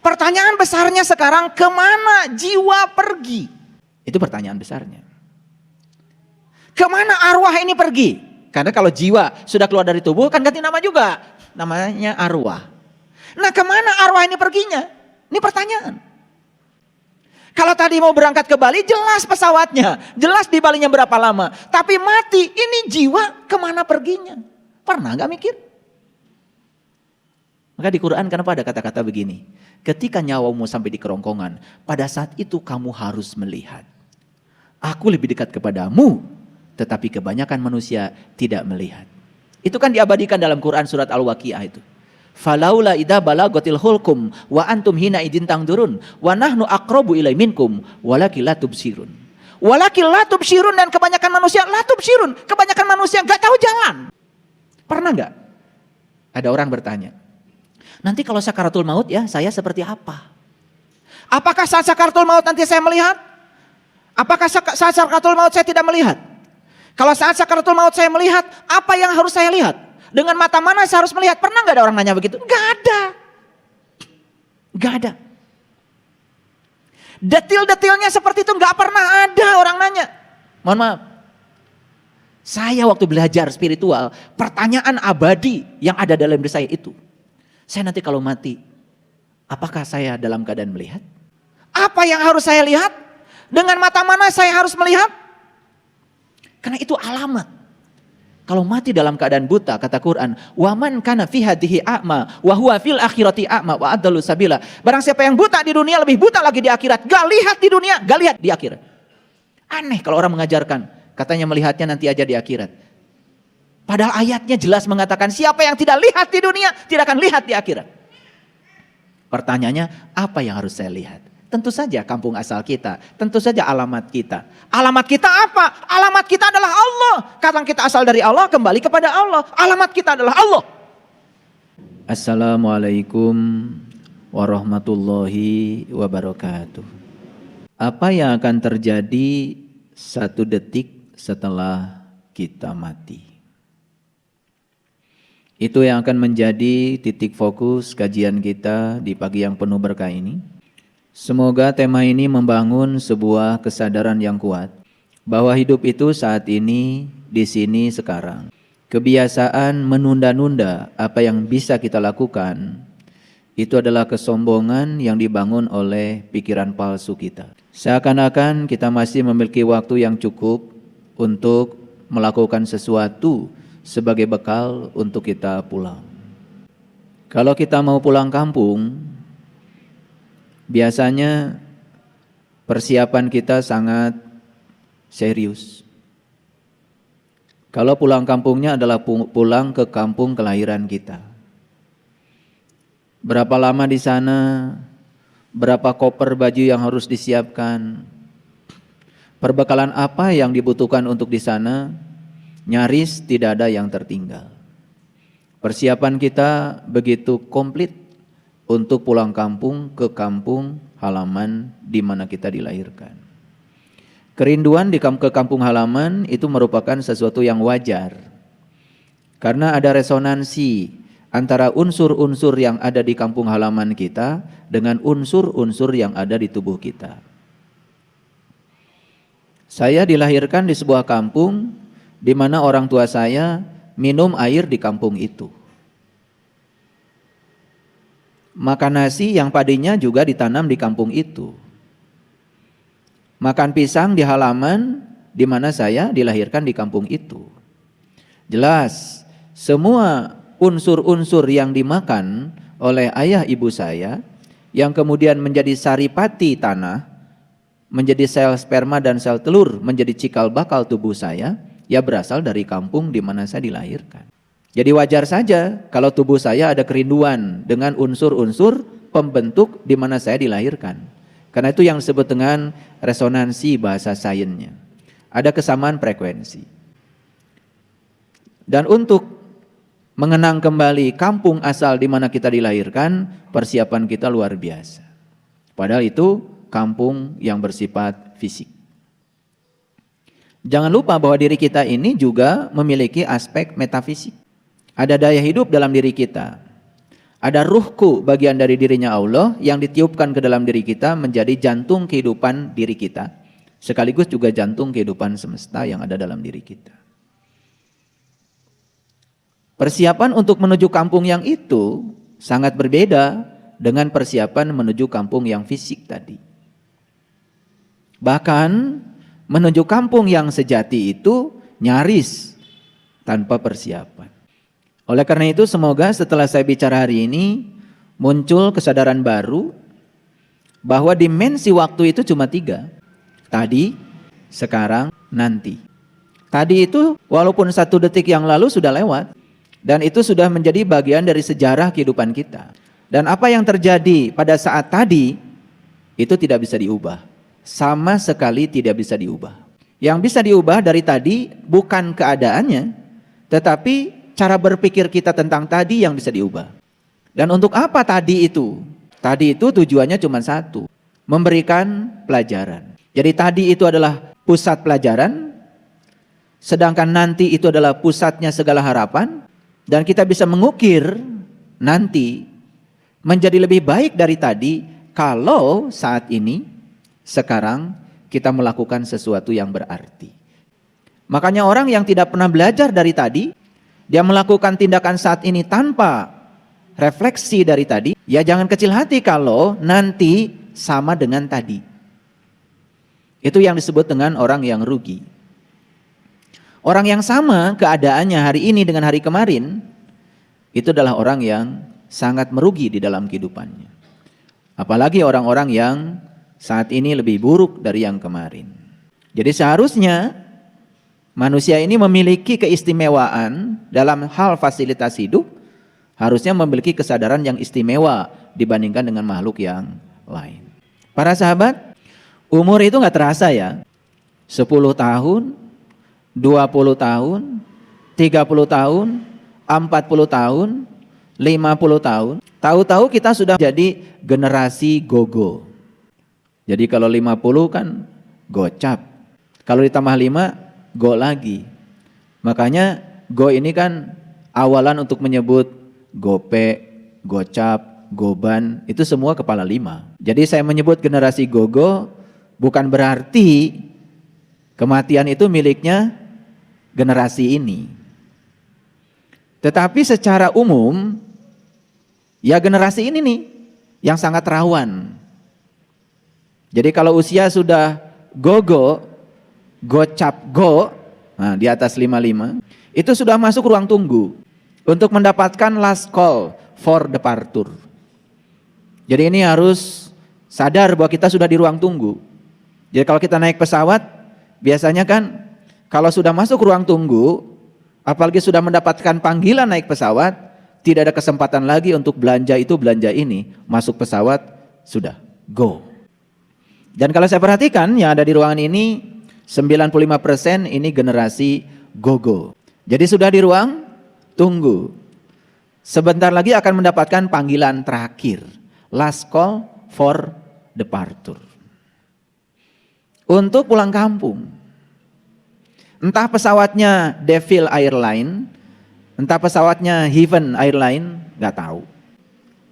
Pertanyaan besarnya sekarang, kemana jiwa pergi? Itu pertanyaan besarnya. Kemana arwah ini pergi? Karena kalau jiwa sudah keluar dari tubuh kan ganti nama juga. Namanya arwah. Nah, kemana arwah ini perginya? Ini pertanyaan. Kalau tadi mau berangkat ke Bali, jelas pesawatnya. Jelas di Balinya berapa lama. Tapi mati, ini jiwa kemana perginya? Pernah gak mikir? Maka di Quran kenapa ada kata-kata begini? Ketika nyawamu sampai di kerongkongan, pada saat itu kamu harus melihat. Aku lebih dekat kepadamu, tetapi kebanyakan manusia tidak melihat. Itu kan diabadikan dalam Quran surat Al-Waqiah itu. Falaula idza balagatil hulkum wa antum hina idin tangdurun wa nahnu aqrabu ilai minkum walakin la tubsirun. Walakin la tubsirun, dan kebanyakan manusia la tubsirun. Kebanyakan manusia enggak tahu jalan. Pernah enggak? Ada orang bertanya, nanti kalau sakaratul maut ya saya seperti apa? Apakah saat sakaratul maut nanti saya melihat? Apakah saat sakaratul maut saya tidak melihat? Kalau saat sakaratul maut saya melihat, apa yang harus saya lihat? Dengan mata mana saya harus melihat? Pernah gak ada orang nanya begitu? Gak ada. Gak ada. Detil-detilnya seperti itu gak pernah ada orang nanya. Mohon maaf. Saya waktu belajar spiritual, pertanyaan abadi yang ada dalam diri saya itu. Saya nanti kalau mati, apakah saya dalam keadaan melihat? Apa yang harus saya lihat? Dengan mata mana saya harus melihat? Karena itu alamat. Kalau mati dalam keadaan buta, kata Quran, waman kana fi hadhihi a'ma wa huwa fil akhirati a'ma wa adallu sabila. Barang siapa yang buta di dunia lebih buta lagi di akhirat. Gak lihat di dunia, gak lihat di akhirat. Aneh kalau orang mengajarkan, katanya melihatnya nanti aja di akhirat. Padahal ayatnya jelas mengatakan siapa yang tidak lihat di dunia tidak akan lihat di akhirat. Pertanyaannya, apa yang harus saya lihat? Tentu saja kampung asal kita, tentu saja alamat kita. Alamat kita apa? Alamat kita adalah Allah. Karena kita asal dari Allah, kembali kepada Allah. Alamat kita adalah Allah. Assalamualaikum warahmatullahi wabarakatuh. Apa yang akan terjadi 1 detik setelah kita mati? Itu yang akan menjadi titik fokus kajian kita di pagi yang penuh berkah ini. Semoga tema ini membangun sebuah kesadaran yang kuat bahwa hidup itu saat ini, di sini, sekarang. Kebiasaan menunda-nunda apa yang bisa kita lakukan itu adalah kesombongan yang dibangun oleh pikiran palsu kita. Seakan-akan kita masih memiliki waktu yang cukup untuk melakukan sesuatu sebagai bekal untuk kita pulang. Kalau kita mau pulang kampung, biasanya persiapan kita sangat serius. Kalau pulang kampungnya adalah pulang ke kampung kelahiran kita. Berapa lama di sana, berapa koper baju yang harus disiapkan, perbekalan apa yang dibutuhkan untuk di sana, nyaris tidak ada yang tertinggal. Persiapan kita begitu komplit untuk pulang kampung ke kampung halaman di mana kita dilahirkan. Kerinduan ke kampung halaman itu merupakan sesuatu yang wajar. Karena ada resonansi antara unsur-unsur yang ada di kampung halaman kita dengan unsur-unsur yang ada di tubuh kita. Saya dilahirkan di sebuah kampung di mana orang tua saya minum air di kampung itu. Makan nasi yang padinya juga ditanam di kampung itu. Makan pisang di halaman di mana saya dilahirkan di kampung itu. Jelas, semua unsur-unsur yang dimakan oleh ayah ibu saya, yang kemudian menjadi saripati tanah, menjadi sel sperma dan sel telur, menjadi cikal bakal tubuh saya, ya berasal dari kampung di mana saya dilahirkan. Jadi wajar saja kalau tubuh saya ada kerinduan dengan unsur-unsur pembentuk di mana saya dilahirkan. Karena itu yang disebut dengan resonansi bahasa sainsnya. Ada kesamaan frekuensi. Dan untuk mengenang kembali kampung asal di mana kita dilahirkan, persiapan kita luar biasa. Padahal itu kampung yang bersifat fisik. Jangan lupa bahwa diri kita ini juga memiliki aspek metafisik. Ada daya hidup dalam diri kita. Ada ruhku, bagian dari dirinya Allah yang ditiupkan ke dalam diri kita menjadi jantung kehidupan diri kita. Sekaligus juga jantung kehidupan semesta yang ada dalam diri kita. Persiapan untuk menuju kampung yang itu sangat berbeda dengan persiapan menuju kampung yang fisik tadi. Bahkan menuju kampung yang sejati itu nyaris tanpa persiapan. Oleh karena itu semoga setelah saya bicara hari ini muncul kesadaran baru bahwa dimensi waktu itu cuma 3. Tadi, sekarang, nanti. Tadi itu walaupun 1 detik yang lalu sudah lewat dan itu sudah menjadi bagian dari sejarah kehidupan kita. Dan apa yang terjadi pada saat tadi itu tidak bisa diubah. Sama sekali tidak bisa diubah. Yang bisa diubah dari tadi bukan keadaannya, tetapi cara berpikir kita tentang tadi yang bisa diubah. Dan untuk apa tadi itu? Tadi itu tujuannya cuma 1, memberikan pelajaran. Jadi tadi itu adalah pusat pelajaran, sedangkan nanti itu adalah pusatnya segala harapan, dan kita bisa mengukir nanti menjadi lebih baik dari tadi kalau saat ini, sekarang kita melakukan sesuatu yang berarti. Makanya orang yang tidak pernah belajar dari tadi, dia melakukan tindakan saat ini tanpa refleksi dari tadi, ya jangan kecil hati kalau nanti sama dengan tadi. Itu yang disebut dengan orang yang rugi. Orang yang sama keadaannya hari ini dengan hari kemarin, itu adalah orang yang sangat merugi di dalam kehidupannya. Apalagi orang-orang yang saat ini lebih buruk dari yang kemarin. Jadi seharusnya manusia ini memiliki keistimewaan dalam hal fasilitas hidup, harusnya memiliki kesadaran yang istimewa dibandingkan dengan makhluk yang lain. Para sahabat, umur itu gak terasa ya. 10 tahun, 20 tahun, 30 tahun, 40 tahun, 50 tahun. Tahu-tahu kita sudah jadi generasi gogo. Jadi kalau 50 kan gocap. Kalau ditambah 5, go lagi. Makanya go ini kan awalan untuk menyebut gope, gocap, goban, itu semua kepala 5. Jadi saya menyebut generasi gogo bukan berarti kematian itu miliknya generasi ini. Tetapi secara umum, ya generasi ini nih yang sangat rawan. Jadi kalau usia sudah gogo, gocap go, nah di atas 55, itu sudah masuk ruang tunggu untuk mendapatkan last call for departure. Jadi ini harus sadar bahwa kita sudah di ruang tunggu. Jadi kalau kita naik pesawat, biasanya kan kalau sudah masuk ruang tunggu, apalagi sudah mendapatkan panggilan naik pesawat, tidak ada kesempatan lagi untuk belanja itu, belanja ini. Masuk pesawat, sudah, go. Dan kalau saya perhatikan yang ada di ruangan ini, 95% ini generasi go-go. Jadi sudah di ruang tunggu. Sebentar lagi akan mendapatkan panggilan terakhir. Last call for departure. Untuk pulang kampung. Entah pesawatnya Devil Airline, entah pesawatnya Heaven Airline, nggak tahu.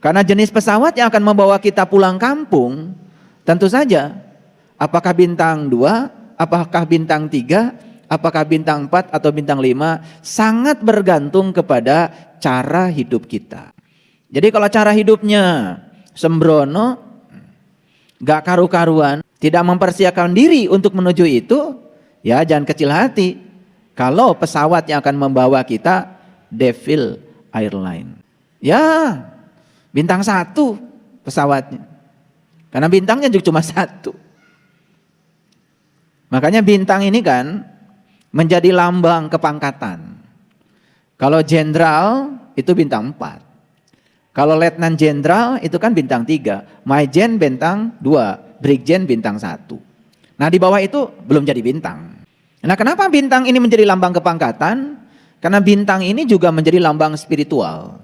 Karena jenis pesawat yang akan membawa kita pulang kampung, tentu saja apakah bintang 2, apakah bintang 3, apakah bintang 4 atau bintang 5, sangat bergantung kepada cara hidup kita. Jadi kalau cara hidupnya sembrono, gak karu-karuan, tidak mempersiapkan diri untuk menuju itu, ya jangan kecil hati. Kalau pesawat yang akan membawa kita Devil Airline, ya bintang 1 pesawatnya. Karena bintangnya juga cuma 1. Makanya bintang ini kan menjadi lambang kepangkatan. Kalau jenderal itu bintang 4. Kalau letnan jenderal itu kan bintang 3. Majen bintang 2. Brigjen bintang 1. Nah di bawah itu belum jadi bintang. Nah kenapa bintang ini menjadi lambang kepangkatan? Karena bintang ini juga menjadi lambang spiritual.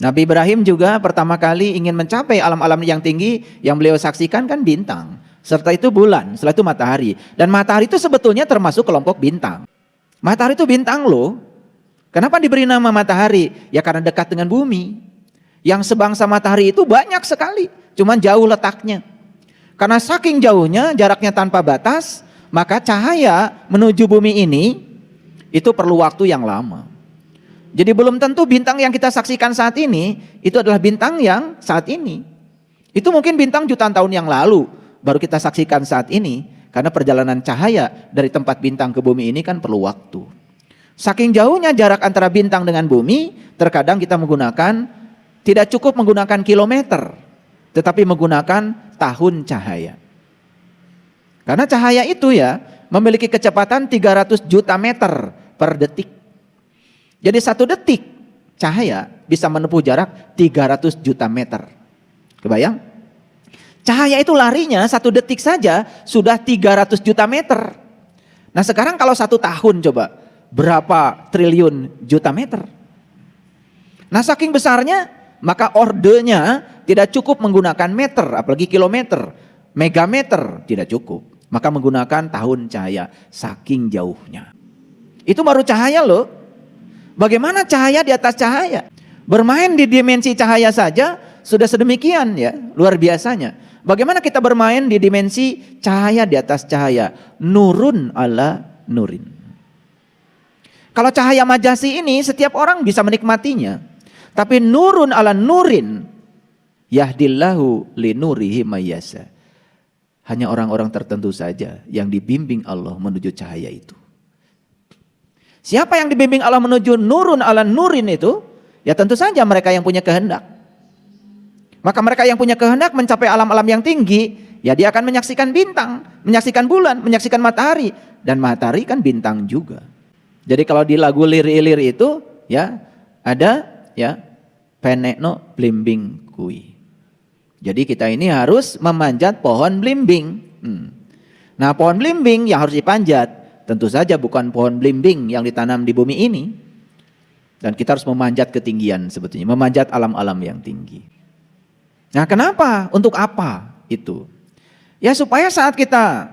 Nabi Ibrahim juga pertama kali ingin mencapai alam-alam yang tinggi, yang beliau saksikan kan bintang. Serta itu bulan, setelah itu matahari. Dan matahari itu sebetulnya termasuk kelompok bintang. Matahari itu bintang loh. Kenapa diberi nama matahari? Ya karena dekat dengan bumi. Yang sebangsa matahari itu banyak sekali, cuman jauh letaknya. Karena saking jauhnya, jaraknya tanpa batas, maka cahaya menuju bumi ini itu perlu waktu yang lama. Jadi belum tentu bintang yang kita saksikan saat ini itu adalah bintang yang saat ini. Itu mungkin bintang jutaan tahun yang lalu baru kita saksikan saat ini, karena perjalanan cahaya dari tempat bintang ke bumi ini kan perlu waktu. Saking jauhnya jarak antara bintang dengan bumi, terkadang kita menggunakan, tidak cukup menggunakan kilometer, tetapi menggunakan tahun cahaya. Karena cahaya itu ya memiliki kecepatan 300 juta meter per detik. Jadi 1 detik cahaya bisa menempuh jarak 300 juta meter. Kebayang? Cahaya itu larinya 1 detik saja sudah 300 juta meter. Nah sekarang kalau 1 tahun coba, berapa triliun juta meter? Nah saking besarnya, maka ordenya tidak cukup menggunakan meter, apalagi kilometer, megameter, tidak cukup. Maka menggunakan tahun cahaya, saking jauhnya. Itu baru cahaya loh. Bagaimana cahaya di atas cahaya? Bermain di dimensi cahaya saja sudah sedemikian ya, luar biasanya. Bagaimana kita bermain di dimensi cahaya di atas cahaya? Nurun ala nurin. Kalau cahaya majasi ini setiap orang bisa menikmatinya. Tapi nurun ala nurin, yahdillahu linurihi mayyasa. Hanya orang-orang tertentu saja yang dibimbing Allah menuju cahaya itu. Siapa yang dibimbing Allah menuju nurun ala nurin itu? Ya tentu saja mereka yang punya kehendak. Maka mereka yang punya kehendak mencapai alam-alam yang tinggi, ya dia akan menyaksikan bintang, menyaksikan bulan, menyaksikan matahari. Dan matahari kan bintang juga. Jadi kalau di lagu Lir-Ilir itu ya ada ya penekno blimbing kui. Jadi kita ini harus memanjat pohon blimbing. Nah pohon blimbing yang harus dipanjat tentu saja bukan pohon blimbing yang ditanam di bumi ini. Dan kita harus memanjat ketinggian sebetulnya, memanjat alam-alam yang tinggi. Nah kenapa? Untuk apa itu? Ya supaya saat kita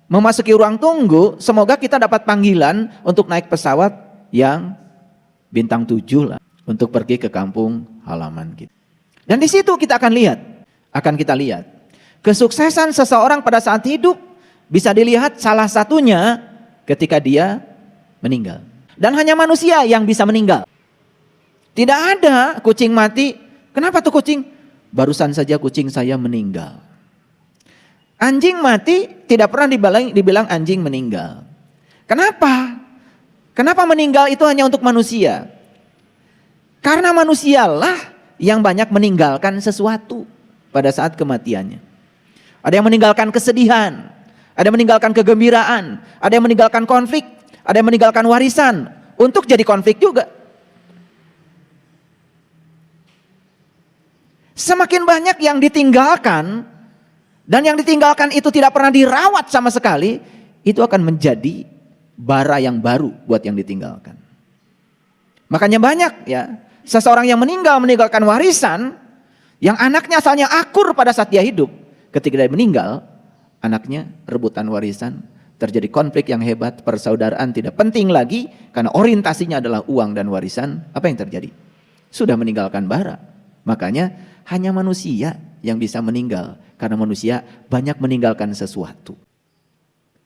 memasuki ruang tunggu, semoga kita dapat panggilan untuk naik pesawat yang bintang 7 lah, untuk pergi ke kampung halaman kita. Dan di situ kita akan kita lihat kesuksesan seseorang pada saat hidup bisa dilihat salah satunya ketika dia meninggal. Dan hanya manusia yang bisa meninggal. Tidak ada kucing mati. Kenapa tuh kucing? Barusan saja kucing saya meninggal. Anjing mati tidak pernah dibilang anjing meninggal. Kenapa? Kenapa meninggal itu hanya untuk manusia? Karena manusialah yang banyak meninggalkan sesuatu pada saat kematiannya. Ada yang meninggalkan kesedihan, ada yang meninggalkan kegembiraan, ada yang meninggalkan konflik, ada yang meninggalkan warisan untuk jadi konflik juga. Semakin banyak yang ditinggalkan, dan yang ditinggalkan itu tidak pernah dirawat sama sekali, itu akan menjadi bara yang baru buat yang ditinggalkan. Makanya banyak ya, seseorang yang meninggalkan warisan, yang anaknya asalnya akur pada saat dia hidup, ketika dia meninggal, anaknya rebutan warisan, terjadi konflik yang hebat, persaudaraan tidak penting lagi, karena orientasinya adalah uang dan warisan. Apa yang terjadi? Sudah meninggalkan bara. Makanya hanya manusia yang bisa meninggal, karena manusia banyak meninggalkan sesuatu.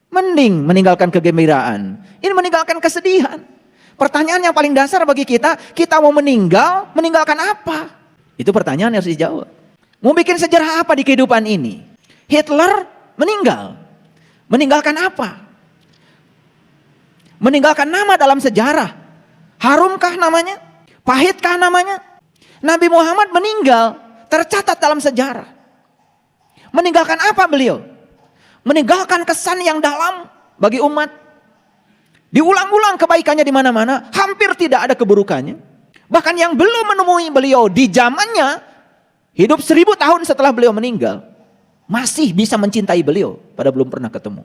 Mending meninggalkan kegembiraan, ini meninggalkan kesedihan. Pertanyaan yang paling dasar bagi kita mau meninggalkan apa? Itu pertanyaan yang harus dijawab. Mau bikin sejarah apa di kehidupan ini? Hitler meninggal, meninggalkan apa? Meninggalkan nama dalam sejarah. Harumkah namanya? Pahitkah namanya? Nabi Muhammad meninggal, tercatat dalam sejarah. Meninggalkan apa beliau? Meninggalkan kesan yang dalam bagi umat. Diulang-ulang kebaikannya di mana-mana, hampir tidak ada keburukannya. Bahkan yang belum menemui beliau di zamannya, hidup 1000 tahun setelah beliau meninggal, masih bisa mencintai beliau, pada belum pernah ketemu.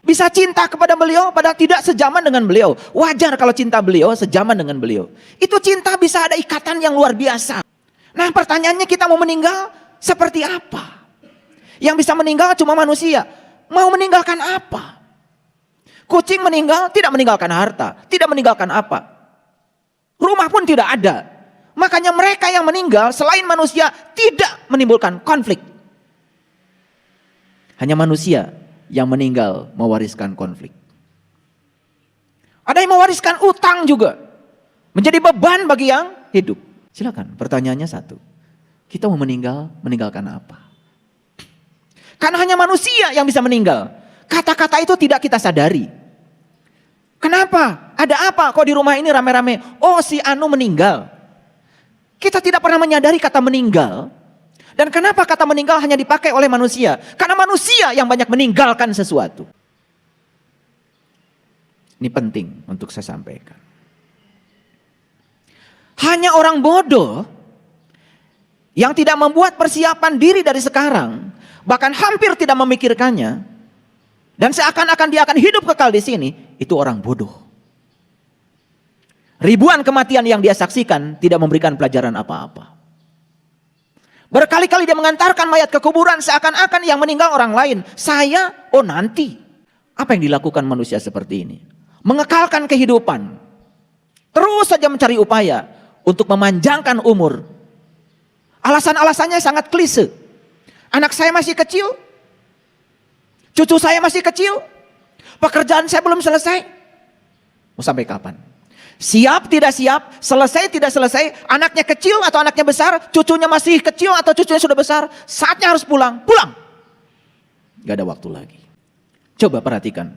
Bisa cinta kepada beliau, padahal tidak sejaman dengan beliau. Wajar kalau cinta beliau sejaman dengan beliau. Itu cinta bisa ada ikatan yang luar biasa. Nah pertanyaannya, kita mau meninggal seperti apa? Yang bisa meninggal cuma manusia. Mau meninggalkan apa? Kucing meninggal tidak meninggalkan harta, tidak meninggalkan apa. Rumah pun tidak ada. Makanya mereka yang meninggal selain manusia tidak menimbulkan konflik. Hanya manusia yang meninggal mewariskan konflik. Ada yang mewariskan utang juga. Menjadi beban bagi yang hidup. Silakan, pertanyaannya satu. Kita mau meninggal, meninggalkan apa? Karena hanya manusia yang bisa meninggal. Kata-kata itu tidak kita sadari. Kenapa? Ada apa kok di rumah ini rame-rame? Oh, si Anu meninggal. Kita tidak pernah menyadari kata meninggal. Dan kenapa kata meninggal hanya dipakai oleh manusia? Karena manusia yang banyak meninggalkan sesuatu. Ini penting untuk saya sampaikan. Hanya orang bodoh yang tidak membuat persiapan diri dari sekarang, bahkan hampir tidak memikirkannya, dan seakan-akan dia akan hidup kekal di sini, itu orang bodoh. Ribuan kematian yang dia saksikan tidak memberikan pelajaran apa-apa. Berkali-kali dia mengantarkan mayat ke kuburan seakan-akan yang meninggal orang lain. Saya, oh nanti. Apa yang dilakukan manusia seperti ini? Mengekalkan kehidupan. Terus saja mencari upaya untuk memanjangkan umur. Alasan-alasannya sangat klise. Anak saya masih kecil. Cucu saya masih kecil. Pekerjaan saya belum selesai. Mau sampai kapan? Siap tidak siap, selesai tidak selesai, anaknya kecil atau anaknya besar, cucunya masih kecil atau cucunya sudah besar, saatnya harus pulang, pulang. Gak ada waktu lagi. Coba perhatikan,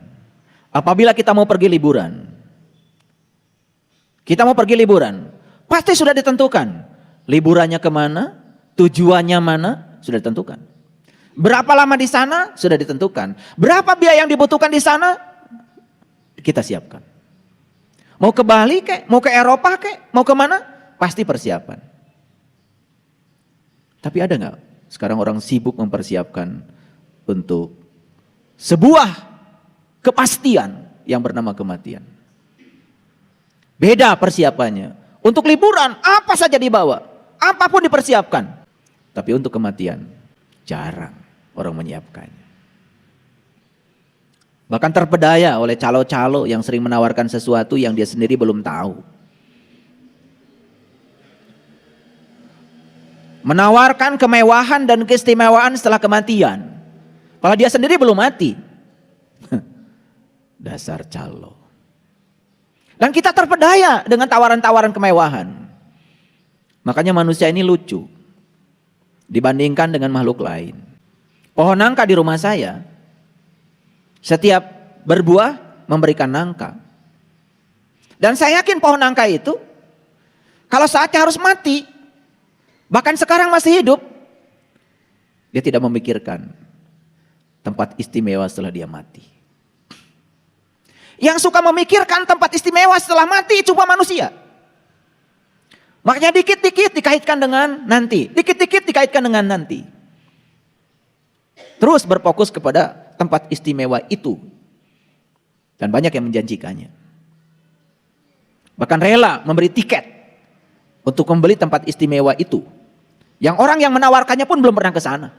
apabila kita mau pergi liburan, pasti sudah ditentukan. Liburannya kemana, tujuannya mana, sudah ditentukan. Berapa lama di sana, sudah ditentukan. Berapa biaya yang dibutuhkan di sana, kita siapkan. Mau ke Bali kek, mau ke Eropa kek, mau kemana? Pasti persiapan. Tapi ada nggak sekarang orang sibuk mempersiapkan untuk sebuah kepastian yang bernama kematian? Beda persiapannya. Untuk liburan apa saja dibawa, apapun dipersiapkan. Tapi untuk kematian jarang orang menyiapkannya. Bahkan terpedaya oleh calo-calo yang sering menawarkan sesuatu yang dia sendiri belum tahu. Menawarkan kemewahan dan keistimewaan setelah kematian. Padahal dia sendiri belum mati. Dasar calo. Dan kita terpedaya dengan tawaran-tawaran kemewahan. Makanya manusia ini lucu dibandingkan dengan makhluk lain. Pohon nangka di rumah saya, setiap berbuah memberikan nangka. Dan saya yakin pohon nangka itu kalau saatnya harus mati, bahkan sekarang masih hidup, dia tidak memikirkan tempat istimewa setelah dia mati. Yang suka memikirkan tempat istimewa setelah mati cuma manusia. Makanya dikit-dikit dikaitkan dengan nanti, dikit-dikit dikaitkan dengan nanti. Terus berfokus kepada tempat istimewa itu. Dan banyak yang menjanjikannya. Bahkan rela memberi tiket untuk membeli tempat istimewa itu. Yang orang yang menawarkannya pun belum pernah ke sana.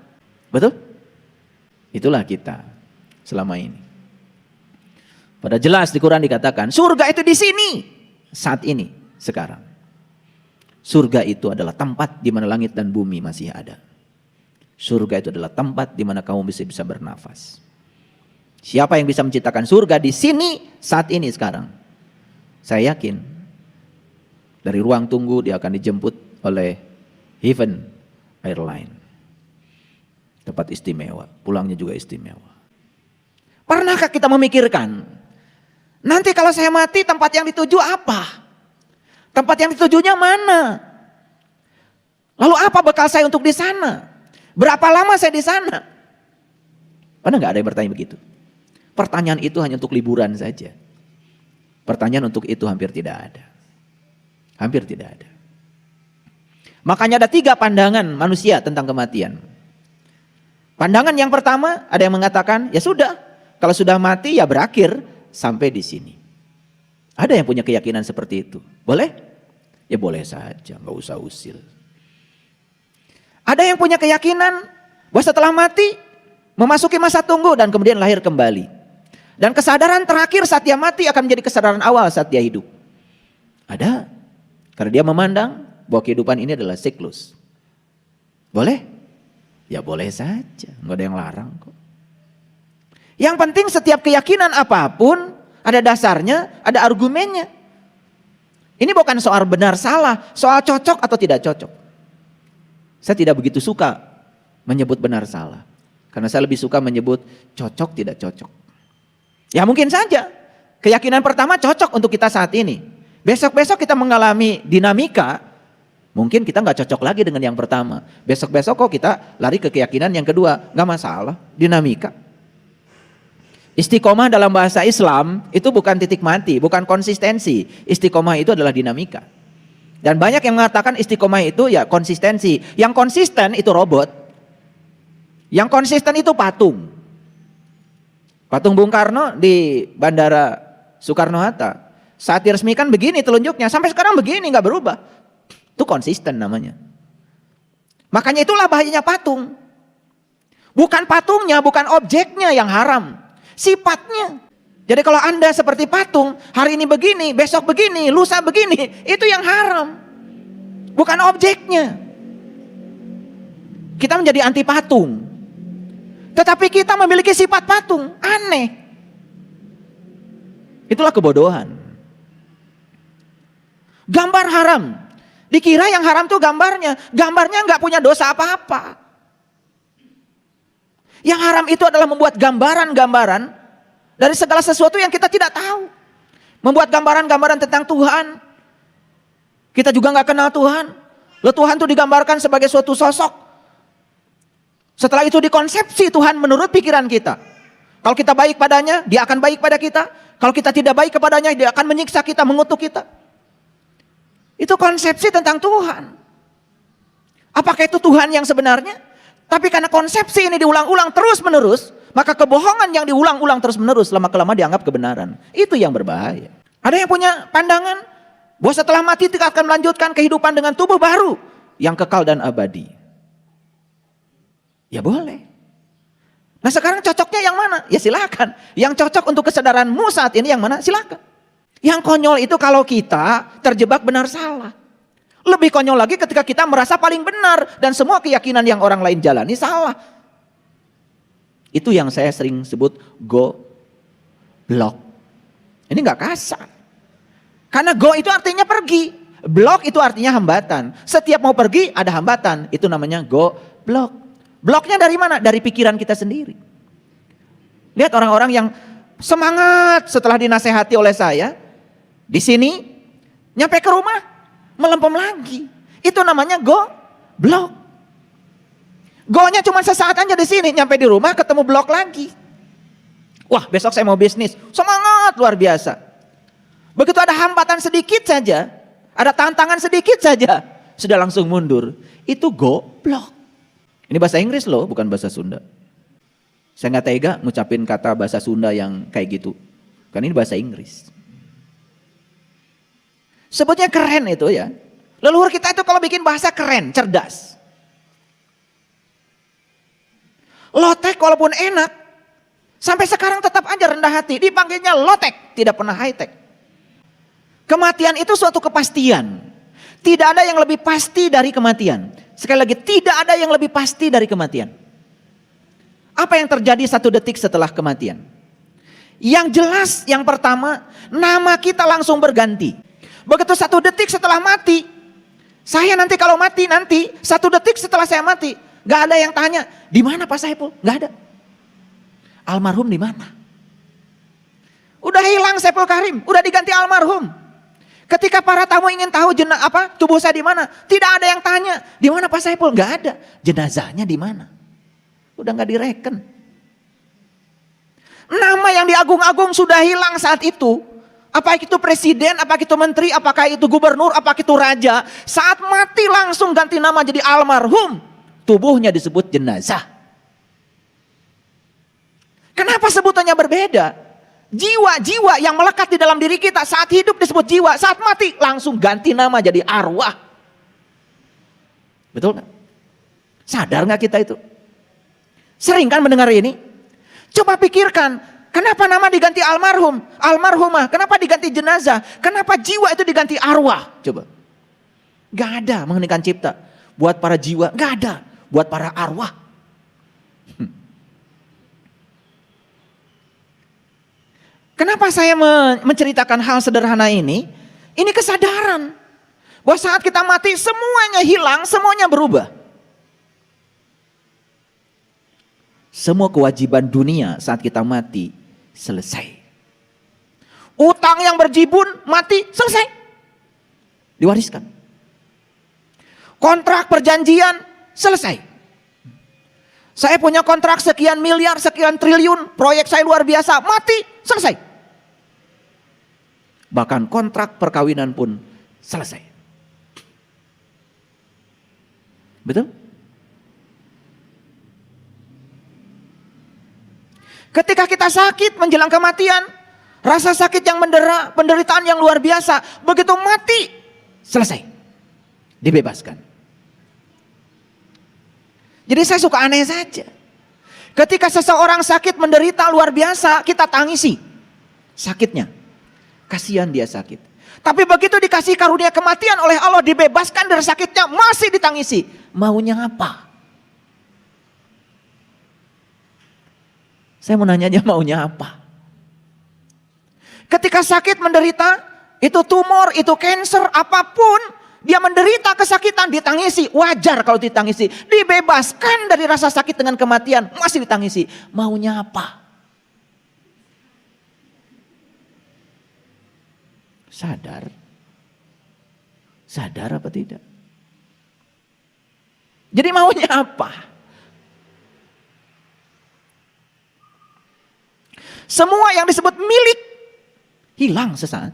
Betul? Itulah kita selama ini. Pada jelas di Quran dikatakan, surga itu di sini, saat ini, sekarang. Surga itu adalah tempat di mana langit dan bumi masih ada. Surga itu adalah tempat di mana kamu bisa bernafas. Siapa yang bisa menciptakan surga di sini saat ini sekarang? Saya yakin dari ruang tunggu dia akan dijemput oleh Heaven Airline. Tempat istimewa, pulangnya juga istimewa. Pernahkah kita memikirkan, nanti kalau saya mati tempat yang dituju apa? Tempat yang ditujunya mana? Lalu apa bekal saya untuk di sana? Berapa lama saya di sana? Pernah nggak ada yang bertanya begitu? Pertanyaan itu hanya untuk liburan saja. Pertanyaan untuk itu hampir tidak ada. Hampir tidak ada. Makanya ada 3 pandangan manusia tentang kematian. Pandangan yang pertama ada yang mengatakan, ya sudah, kalau sudah mati ya berakhir sampai di sini. Ada yang punya keyakinan seperti itu. Boleh? Ya boleh saja, nggak usah usil. Ada yang punya keyakinan bahwa setelah mati memasuki masa tunggu dan kemudian lahir kembali. Dan kesadaran terakhir saat dia mati akan menjadi kesadaran awal saat dia hidup. Ada. Karena dia memandang bahwa kehidupan ini adalah siklus. Boleh? Ya boleh saja, nggak ada yang larang kok. Yang penting setiap keyakinan apapun ada dasarnya, ada argumennya. Ini bukan soal benar salah, soal cocok atau tidak cocok. Saya tidak begitu suka menyebut benar salah. Karena saya lebih suka menyebut cocok tidak cocok. Ya mungkin saja keyakinan pertama cocok untuk kita saat ini. Besok-besok kita mengalami dinamika, mungkin kita nggak cocok lagi dengan yang pertama. Besok-besok kok kita lari ke keyakinan yang kedua, nggak masalah, dinamika. Istiqomah dalam bahasa Islam itu bukan titik mati, bukan konsistensi. Istiqomah itu adalah dinamika. Dan banyak yang mengatakan istiqomah itu ya konsistensi. Yang konsisten itu robot. Yang konsisten itu patung. Patung Bung Karno di Bandara Soekarno-Hatta. Saat diresmikan begini telunjuknya, sampai sekarang begini nggak berubah. Itu konsisten namanya. Makanya itulah bahayanya patung. Bukan patungnya, bukan objeknya yang haram. Sifatnya. Jadi kalau Anda seperti patung, hari ini begini, besok begini, lusa begini, itu yang haram. Bukan objeknya. Kita menjadi anti patung. Tetapi kita memiliki sifat patung, aneh. Itulah kebodohan. Gambar haram. Dikira yang haram tuh gambarnya. Gambarnya nggak punya dosa apa-apa. Yang haram itu adalah membuat gambaran-gambaran dari segala sesuatu yang kita tidak tahu. Membuat gambaran-gambaran tentang Tuhan. Kita juga nggak kenal Tuhan. Lalu Tuhan itu digambarkan sebagai suatu sosok. Setelah itu dikonsepsi Tuhan menurut pikiran kita. Kalau kita baik padanya, dia akan baik pada kita. Kalau kita tidak baik kepadanya, dia akan menyiksa kita, mengutuk kita. Itu konsepsi tentang Tuhan. Apakah itu Tuhan yang sebenarnya? Tapi karena konsepsi ini diulang-ulang terus-menerus, maka kebohongan yang diulang-ulang terus-menerus lama-kelamaan dianggap kebenaran. Itu yang berbahaya. Ada yang punya pandangan bahwa setelah mati kita akan melanjutkan kehidupan dengan tubuh baru yang kekal dan abadi. Ya boleh. Nah sekarang cocoknya yang mana? Ya silakan. Yang cocok untuk kesadaranmu saat ini yang mana? Silakan. Yang konyol itu kalau kita terjebak benar salah. Lebih konyol lagi ketika kita merasa paling benar dan semua keyakinan yang orang lain jalani salah. Itu yang saya sering sebut go block. Ini nggak kasar. Karena go itu artinya pergi. Block itu artinya hambatan. Setiap mau pergi ada hambatan. Itu namanya go block. Bloknya dari mana? Dari pikiran kita sendiri. Lihat orang-orang yang semangat setelah dinasehati oleh saya. Di sini, nyampe ke rumah, melempem lagi. Itu namanya go blok. Go-nya cuma sesaat aja di sini, nyampe di rumah ketemu blok lagi. Wah besok saya mau bisnis, semangat luar biasa. Begitu ada hambatan sedikit saja, ada tantangan sedikit saja, sudah langsung mundur. Itu go blok. Ini bahasa Inggris loh, bukan bahasa Sunda. Saya nggak tega ngucapin kata bahasa Sunda yang kayak gitu. Kan ini bahasa Inggris. Sebutnya keren itu ya. Leluhur kita itu kalau bikin bahasa keren, cerdas. Lotek walaupun enak, sampai sekarang tetap aja rendah hati. Dipanggilnya lotek, tidak pernah high tech. Kematian itu suatu kepastian. Tidak ada yang lebih pasti dari kematian. Sekali lagi, tidak ada yang lebih pasti dari kematian. Apa yang terjadi 1 detik setelah kematian? Yang jelas, yang pertama, nama kita langsung berganti. Begitu 1 detik setelah mati, saya nanti kalau mati nanti, 1 detik setelah saya mati, gak ada yang tanya, di mana Pak Saiful? Gak ada. Almarhum di mana? Udah hilang Saiful Karim, udah diganti almarhum. Ketika para tamu ingin tahu tubuh saya di mana, tidak ada yang tanya, di mana Pak Saiful? Nggak ada. Jenazahnya di mana? Udah nggak direken. Nama yang diagung-agung sudah hilang saat itu. Apakah itu presiden, apakah itu menteri, apakah itu gubernur, apakah itu raja. Saat mati langsung ganti nama jadi almarhum. Tubuhnya disebut jenazah. Kenapa sebutannya berbeda? Jiwa-jiwa yang melekat di dalam diri kita saat hidup disebut jiwa, saat mati langsung ganti nama jadi arwah. Betul nggak? Sadar nggak kita itu? Sering kan mendengar ini? Coba pikirkan, kenapa nama diganti almarhum, almarhumah, kenapa diganti jenazah, kenapa jiwa itu diganti arwah? Coba. Gak ada menghentikan cipta. Buat para jiwa, gak ada. Buat para arwah. Kenapa saya menceritakan hal sederhana ini? Ini kesadaran. Bahwa saat kita mati semuanya hilang, semuanya berubah. Semua kewajiban dunia saat kita mati selesai. Utang yang berjibun mati selesai. Diwariskan. Kontrak perjanjian selesai. Saya punya kontrak sekian miliar, sekian triliun, proyek saya luar biasa, mati selesai. Bahkan kontrak perkawinan pun selesai. Betul? Ketika kita sakit menjelang kematian, rasa sakit yang mendera, penderitaan yang luar biasa, begitu mati, selesai. Dibebaskan. Jadi saya suka aneh saja. Ketika seseorang sakit menderita luar biasa, kita tangisi sakitnya. Kasihan dia sakit. Tapi begitu dikasih karunia kematian oleh Allah, dibebaskan dari sakitnya, masih ditangisi. Maunya apa? Saya mau nanya aja, maunya apa? Ketika sakit menderita, itu tumor, itu cancer, apapun, dia menderita kesakitan, ditangisi. Wajar kalau ditangisi. Dibebaskan dari rasa sakit dengan kematian, masih ditangisi. Maunya apa? Sadar? Sadar apa tidak? Jadi maunya apa? Semua yang disebut milik hilang sesaat.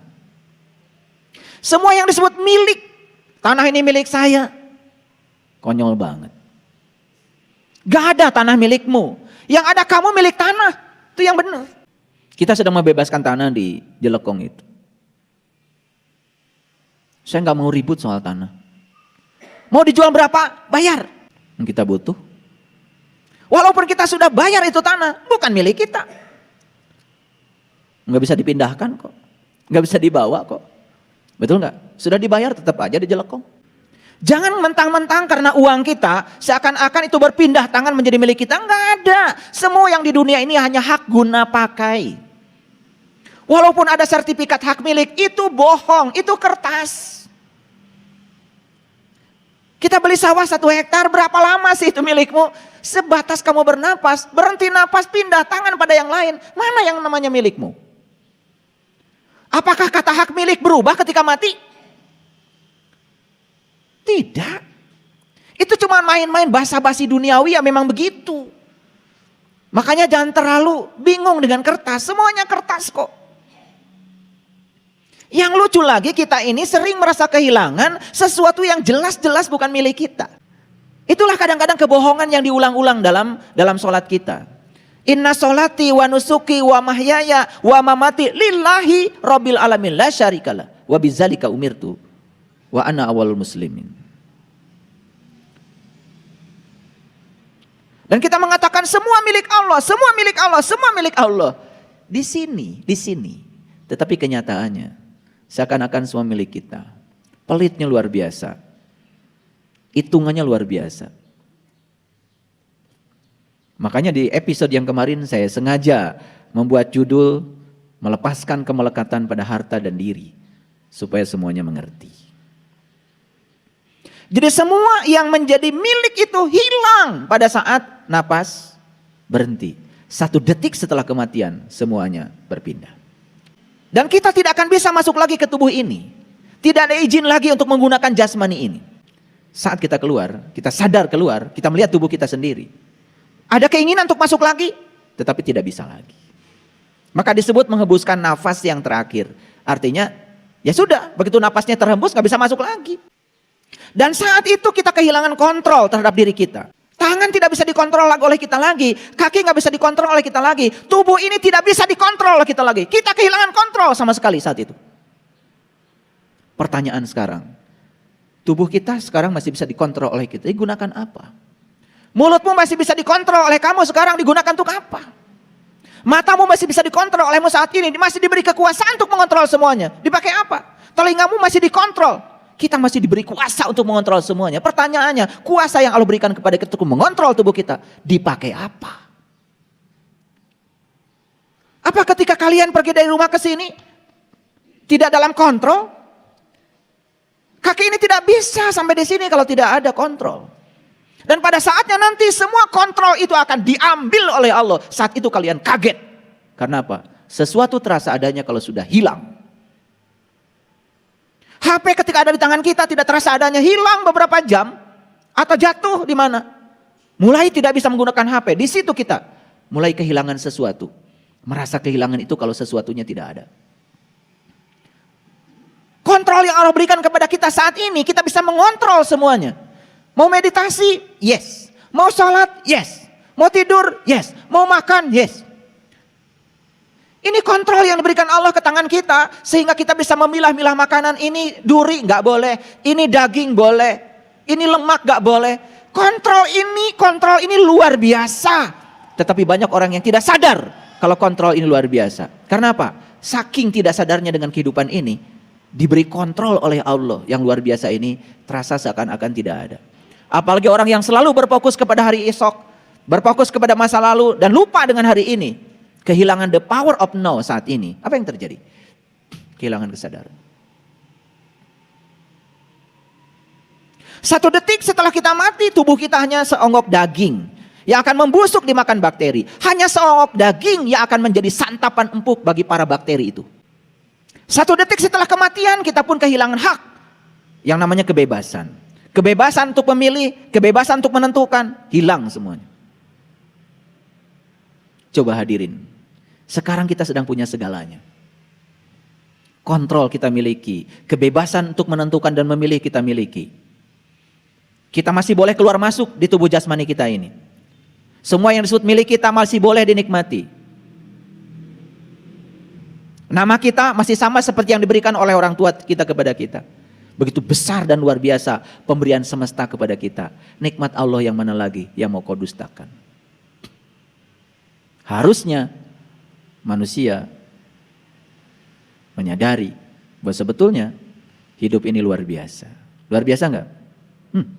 Semua yang disebut milik, tanah ini milik saya, konyol banget. Gak ada tanah milikmu. Yang ada kamu milik tanah. Itu yang benar. Kita sedang membebaskan tanah di Jelekong itu. Saya gak mau ribut soal tanah. Mau dijual berapa? Bayar. Kita butuh. Walaupun kita sudah bayar itu tanah, bukan milik kita. Gak bisa dipindahkan kok. Gak bisa dibawa kok. Betul gak? Sudah dibayar tetap aja di Jelekong. Jangan mentang-mentang karena uang kita seakan-akan itu berpindah tangan menjadi milik kita. Enggak ada. Semua yang di dunia ini hanya hak guna pakai. Walaupun ada sertifikat hak milik, itu bohong, itu kertas. Kita beli sawah 1 hektar, berapa lama sih itu milikmu? Sebatas kamu bernapas, berhenti napas, pindah tangan pada yang lain. Mana yang namanya milikmu? Apakah kata hak milik berubah ketika mati? Tidak. Itu cuma main-main basa-basi duniawi ya, memang begitu. Makanya jangan terlalu bingung dengan kertas, semuanya kertas kok. Yang lucu lagi, kita ini sering merasa kehilangan sesuatu yang jelas-jelas bukan milik kita. Itulah kadang-kadang kebohongan yang diulang-ulang dalam sholat kita. Inna sholati wa nusuki wa mahyaya wa mamati lillahi rabbil alamin la syarikalah wa bidzalika umirtu wa ana awalul muslimin. Dan kita mengatakan semua milik Allah, semua milik Allah, semua milik Allah. Di sini. Tetapi kenyataannya seakan-akan semua milik kita. Pelitnya luar biasa. Hitungannya luar biasa. Makanya di episode yang kemarin saya sengaja membuat judul melepaskan kemelekatan pada harta dan diri. Supaya semuanya mengerti. Jadi semua yang menjadi milik itu hilang pada saat napas berhenti. 1 detik setelah kematian semuanya berpindah. Dan kita tidak akan bisa masuk lagi ke tubuh ini. Tidak ada izin lagi untuk menggunakan jasmani ini. Saat kita keluar, kita sadar keluar, kita melihat tubuh kita sendiri. Ada keinginan untuk masuk lagi, tetapi tidak bisa lagi. Maka disebut menghembuskan nafas yang terakhir. Artinya, ya sudah, begitu nafasnya terhembus gak bisa masuk lagi. Dan saat itu kita kehilangan kontrol terhadap diri kita. Tangan tidak bisa dikontrol oleh kita lagi. Kaki gak bisa dikontrol oleh kita lagi. Tubuh ini tidak bisa dikontrol oleh kita lagi. Kita kehilangan kontrol sama sekali saat itu. Pertanyaan sekarang. Tubuh kita sekarang masih bisa dikontrol oleh kita. Digunakan apa? Mulutmu masih bisa dikontrol oleh kamu sekarang, digunakan untuk apa? Matamu masih bisa dikontrol olehmu saat ini. Masih diberi kekuasaan untuk mengontrol semuanya. Dipakai apa? Telingamu masih dikontrol. Kita masih diberi kuasa untuk mengontrol semuanya. Pertanyaannya, kuasa yang Allah berikan kepada kita untuk mengontrol tubuh kita, dipakai apa? Apa ketika kalian pergi dari rumah ke sini, tidak dalam kontrol? Kaki ini tidak bisa sampai di sini kalau tidak ada kontrol. Dan pada saatnya nanti semua kontrol itu akan diambil oleh Allah. Saat itu kalian kaget. Karena apa? Sesuatu terasa adanya kalau sudah hilang. HP ketika ada di tangan kita tidak terasa adanya, hilang beberapa jam atau jatuh di mana? Mulai tidak bisa menggunakan HP. Di situ kita mulai kehilangan sesuatu. Merasa kehilangan itu kalau sesuatunya tidak ada. Kontrol yang Allah berikan kepada kita saat ini, kita bisa mengontrol semuanya. Mau meditasi? Yes. Mau sholat? Yes. Mau tidur? Yes. Mau makan? Yes. Ini kontrol yang diberikan Allah ke tangan kita, sehingga kita bisa memilah-milah makanan. Ini duri nggak boleh, ini daging boleh, ini lemak nggak boleh. Kontrol ini luar biasa. Tetapi banyak orang yang tidak sadar kalau kontrol ini luar biasa. Karena apa? Saking tidak sadarnya dengan kehidupan ini, diberi kontrol oleh Allah yang luar biasa ini, terasa seakan-akan tidak ada. Apalagi orang yang selalu berfokus kepada hari esok, berfokus kepada masa lalu, dan lupa dengan hari ini. Kehilangan the power of now saat ini. Apa yang terjadi? Kehilangan kesadaran. 1 detik setelah kita mati, tubuh kita hanya seonggok daging yang akan membusuk dimakan bakteri. Hanya seonggok daging yang akan menjadi santapan empuk bagi para bakteri itu. 1 detik setelah kematian, kita pun kehilangan hak yang namanya kebebasan. Kebebasan untuk memilih, kebebasan untuk menentukan, hilang semuanya. Coba hadirin. Sekarang kita sedang punya segalanya. Kontrol kita miliki, kebebasan untuk menentukan dan memilih kita miliki. Kita masih boleh keluar masuk di tubuh jasmani kita ini. Semua yang disebut milik kita masih boleh dinikmati. Nama kita masih sama seperti yang diberikan oleh orang tua kita kepada kita. Begitu besar dan luar biasa pemberian semesta kepada kita. Nikmat Allah yang mana lagi yang mau kau dustakan? Harusnya manusia menyadari bahwa sebetulnya hidup ini luar biasa. Luar biasa enggak?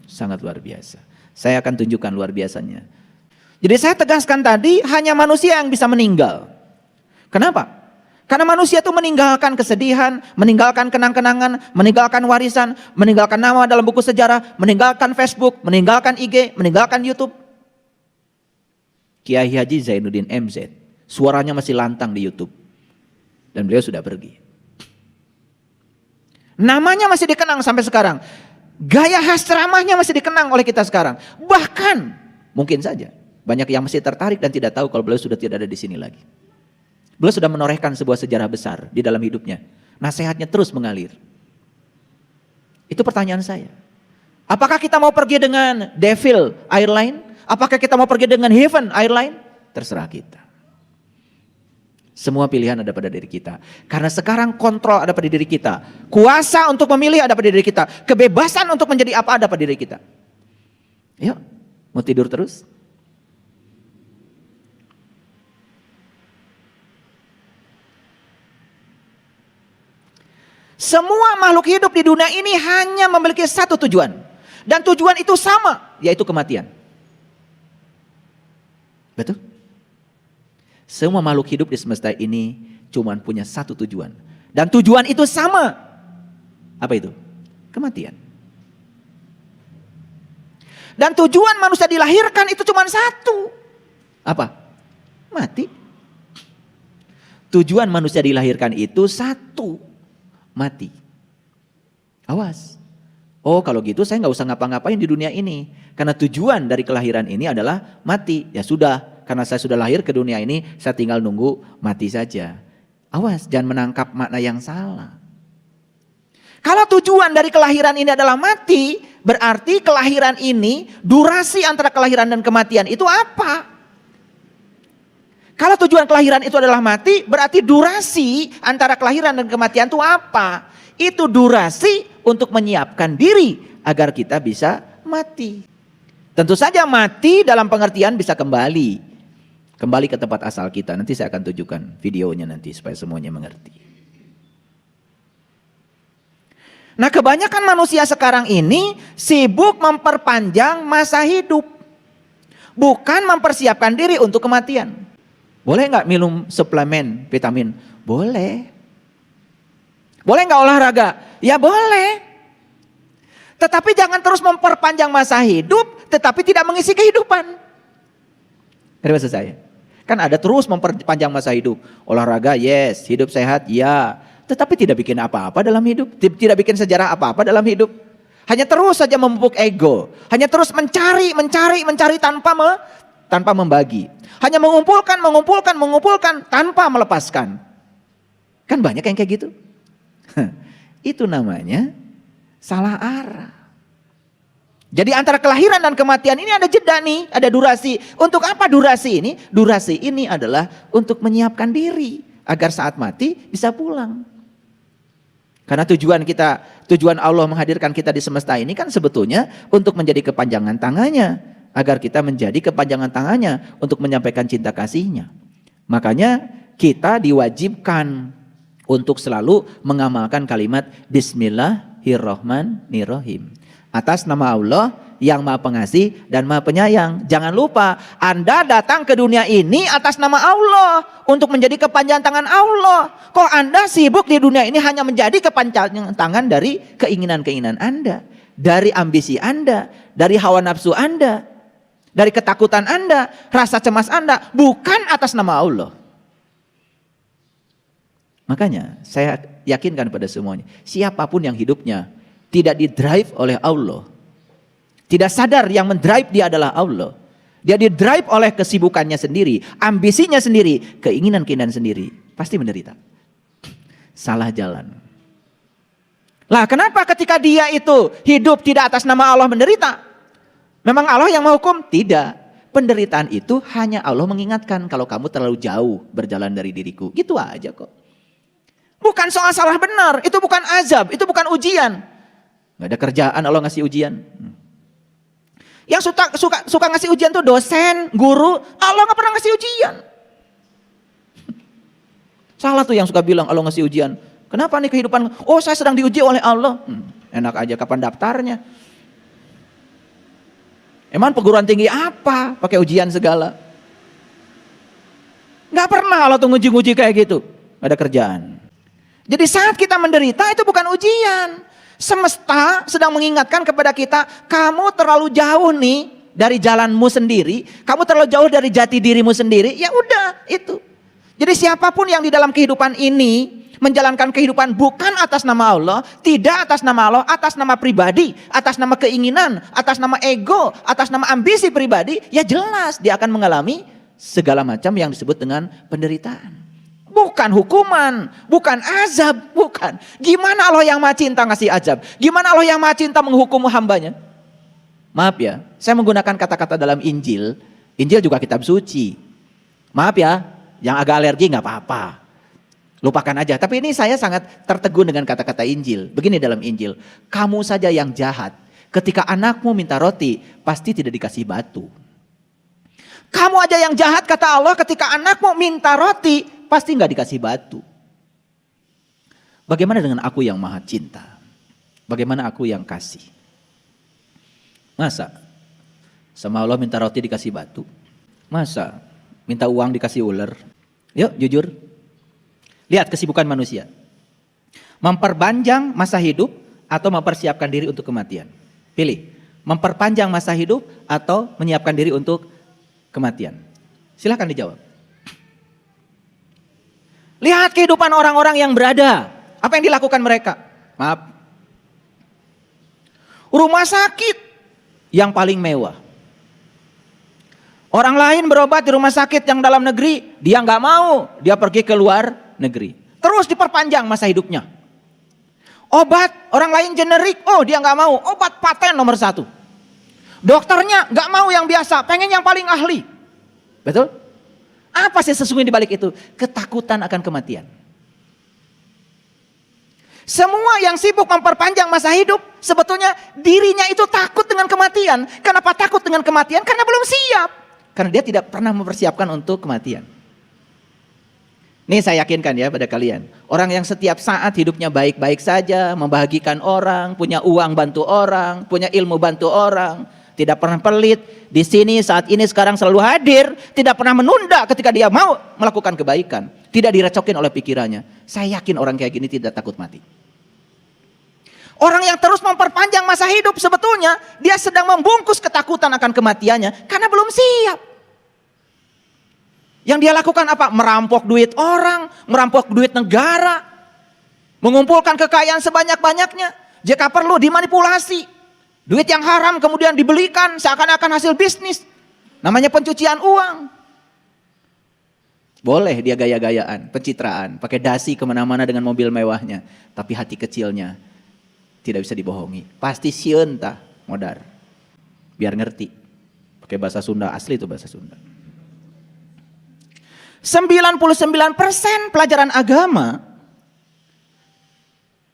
Sangat luar biasa. Saya akan tunjukkan luar biasanya. Jadi saya tegaskan tadi, hanya manusia yang bisa meninggal. Kenapa? Karena manusia itu meninggalkan kesedihan, meninggalkan kenang-kenangan, meninggalkan warisan, meninggalkan nama dalam buku sejarah, meninggalkan Facebook, meninggalkan IG, meninggalkan YouTube. Kiai Haji Zainuddin MZ. Suaranya masih lantang di YouTube. Dan beliau sudah pergi. Namanya masih dikenang sampai sekarang. Gaya khas ceramahnya masih dikenang oleh kita sekarang. Bahkan mungkin saja banyak yang masih tertarik dan tidak tahu kalau beliau sudah tidak ada di sini lagi. Beliau sudah menorehkan sebuah sejarah besar di dalam hidupnya. Nasihatnya terus mengalir. Itu pertanyaan saya. Apakah kita mau pergi dengan Devil Airline? Apakah kita mau pergi dengan Heaven Airline? Terserah kita. Semua pilihan ada pada diri kita. Karena sekarang kontrol ada pada diri kita. Kuasa untuk memilih ada pada diri kita. Kebebasan untuk menjadi apa ada pada diri kita. Yuk, mau tidur terus? Semua makhluk hidup di dunia ini hanya memiliki satu tujuan. Dan tujuan itu sama, yaitu kematian. Betul? Semua makhluk hidup di semesta ini cuma punya satu tujuan. Dan tujuan itu sama. Apa itu? Kematian. Dan tujuan manusia dilahirkan itu cuma satu. Apa? Mati. Tujuan manusia dilahirkan itu satu. Mati. Awas. Oh kalau gitu saya nggak usah ngapa-ngapain di dunia ini. Karena tujuan dari kelahiran ini adalah mati. Ya sudah. Karena saya sudah lahir ke dunia ini, saya tinggal nunggu mati saja. Awas, jangan menangkap makna yang salah. Kalau tujuan dari kelahiran ini adalah mati, berarti kelahiran ini, durasi antara kelahiran dan kematian itu apa? Kalau tujuan kelahiran itu adalah mati, berarti durasi antara kelahiran dan kematian itu apa? Itu durasi untuk menyiapkan diri agar kita bisa mati. Tentu saja mati dalam pengertian bisa kembali ke tempat asal kita. Nanti saya akan tunjukkan videonya nanti supaya semuanya mengerti. Nah, kebanyakan manusia sekarang ini sibuk memperpanjang masa hidup, bukan mempersiapkan diri untuk kematian. Boleh nggak minum suplemen vitamin? Boleh. Boleh nggak olahraga? Ya boleh. Tetapi jangan terus memperpanjang masa hidup, tetapi tidak mengisi kehidupan. Ngerti maksud saya? Kan ada terus memperpanjang masa hidup. Olahraga yes, hidup sehat ya. Tetapi tidak bikin apa-apa dalam hidup. Tidak bikin sejarah apa-apa dalam hidup. Hanya terus saja memupuk ego. Hanya terus mencari tanpa membagi. Hanya mengumpulkan tanpa melepaskan. Kan banyak yang kayak gitu. Itu namanya salah arah. Jadi antara kelahiran dan kematian ini ada jeda nih, ada durasi. Untuk apa durasi ini? Durasi ini adalah untuk menyiapkan diri agar saat mati bisa pulang. Karena tujuan Allah menghadirkan kita di semesta ini kan sebetulnya untuk menjadi kepanjangan tangannya. Agar kita menjadi kepanjangan tangannya untuk menyampaikan cinta kasihnya. Makanya kita diwajibkan untuk selalu mengamalkan kalimat Bismillahirrahmanirrahim. Atas nama Allah yang Maha Pengasih dan Maha Penyayang. Jangan lupa, Anda datang ke dunia ini atas nama Allah untuk menjadi kepanjangan tangan Allah. Kok Anda sibuk di dunia ini hanya menjadi kepanjangan tangan dari keinginan-keinginan Anda, dari ambisi Anda, dari hawa nafsu Anda, dari ketakutan Anda, rasa cemas Anda, bukan atas nama Allah. Makanya saya yakinkan pada semuanya, siapapun yang hidupnya tidak didrive oleh Allah, tidak sadar yang mendrive dia adalah Allah, dia didrive oleh kesibukannya sendiri, ambisinya sendiri, keinginan-keinginan sendiri, pasti menderita. Salah jalan. Lah kenapa ketika dia itu hidup tidak atas nama Allah menderita? Memang Allah yang menghukum? Tidak. Penderitaan itu hanya Allah mengingatkan, kalau kamu terlalu jauh berjalan dari diriku. Gitu aja kok. Bukan soal salah benar, itu bukan azab, itu bukan ujian. Gak ada kerjaan Allah ngasih ujian. Yang suka ngasih ujian tuh dosen, guru. Allah gak pernah ngasih ujian. Salah tuh yang suka bilang Allah ngasih ujian. Kenapa nih kehidupan? Oh, saya sedang diuji oleh Allah. Enak aja, kapan daftarnya? Emang perguruan tinggi apa? Pakai ujian segala. Gak pernah Allah tuh nguji-nguji kayak gitu. Gak ada kerjaan. Jadi saat kita menderita itu bukan ujian. Semesta sedang mengingatkan kepada kita, kamu terlalu jauh nih dari jalanmu sendiri, kamu terlalu jauh dari jati dirimu sendiri. Ya udah, itu. Jadi siapapun yang di dalam kehidupan ini menjalankan kehidupan bukan atas nama Allah, tidak atas nama Allah, atas nama pribadi, atas nama keinginan, atas nama ego, atas nama ambisi pribadi, ya jelas dia akan mengalami segala macam yang disebut dengan penderitaan. Bukan hukuman, bukan azab, bukan. Gimana Allah yang Maha Cinta ngasih azab? Gimana Allah yang Maha Cinta menghukum hambanya? Maaf ya, saya menggunakan kata-kata dalam Injil. Injil juga kitab suci. Maaf ya, yang agak alergi nggak apa-apa. Lupakan aja. Tapi ini saya sangat tertegun dengan kata-kata Injil. Begini dalam Injil, kamu saja yang jahat. Ketika anakmu minta roti, pasti tidak dikasih batu. Kamu aja yang jahat kata Allah, ketika anakmu minta roti, pasti nggak dikasih batu. Bagaimana dengan aku yang Maha Cinta? Bagaimana aku yang kasih? Masa sama Allah minta roti dikasih batu? Masa minta uang dikasih ular? Yuk jujur. Lihat kesibukan manusia. Memperpanjang masa hidup atau mempersiapkan diri untuk kematian? Pilih. Memperpanjang masa hidup atau menyiapkan diri untuk kematian? Silahkan dijawab. Lihat kehidupan orang-orang yang berada. Apa yang dilakukan mereka? Maaf. Rumah sakit yang paling mewah. Orang lain berobat di rumah sakit yang dalam negeri, dia nggak mau, dia pergi ke luar negeri. Terus diperpanjang masa hidupnya. Obat orang lain generik, oh dia nggak mau, obat paten nomor 1. Dokternya nggak mau yang biasa, pengen yang paling ahli. Betul? Apa sih sesungguhnya di balik itu? Ketakutan akan kematian. Semua yang sibuk memperpanjang masa hidup, sebetulnya dirinya itu takut dengan kematian. Kenapa takut dengan kematian? Karena belum siap. Karena dia tidak pernah mempersiapkan untuk kematian. Nih saya yakinkan ya pada kalian, orang yang setiap saat hidupnya baik-baik saja, membahagikan orang, punya uang bantu orang, punya ilmu bantu orang, tidak pernah pelit, di sini saat ini sekarang selalu hadir, tidak pernah menunda ketika dia mau melakukan kebaikan, tidak direcokin oleh pikirannya. Saya yakin orang kayak gini tidak takut mati. Orang yang terus memperpanjang masa hidup sebetulnya dia sedang membungkus ketakutan akan kematiannya karena belum siap. Yang dia lakukan apa? Merampok duit orang, merampok duit negara, mengumpulkan kekayaan sebanyak-banyaknya. Jika perlu dimanipulasi. Duit yang haram kemudian dibelikan seakan-akan hasil bisnis. Namanya pencucian uang. Boleh dia gaya-gayaan, pencitraan, pakai dasi kemana-mana dengan mobil mewahnya. Tapi hati kecilnya tidak bisa dibohongi. Pasti sieun tah modar. Biar ngerti. Pakai bahasa Sunda, asli itu bahasa Sunda. 99% pelajaran agama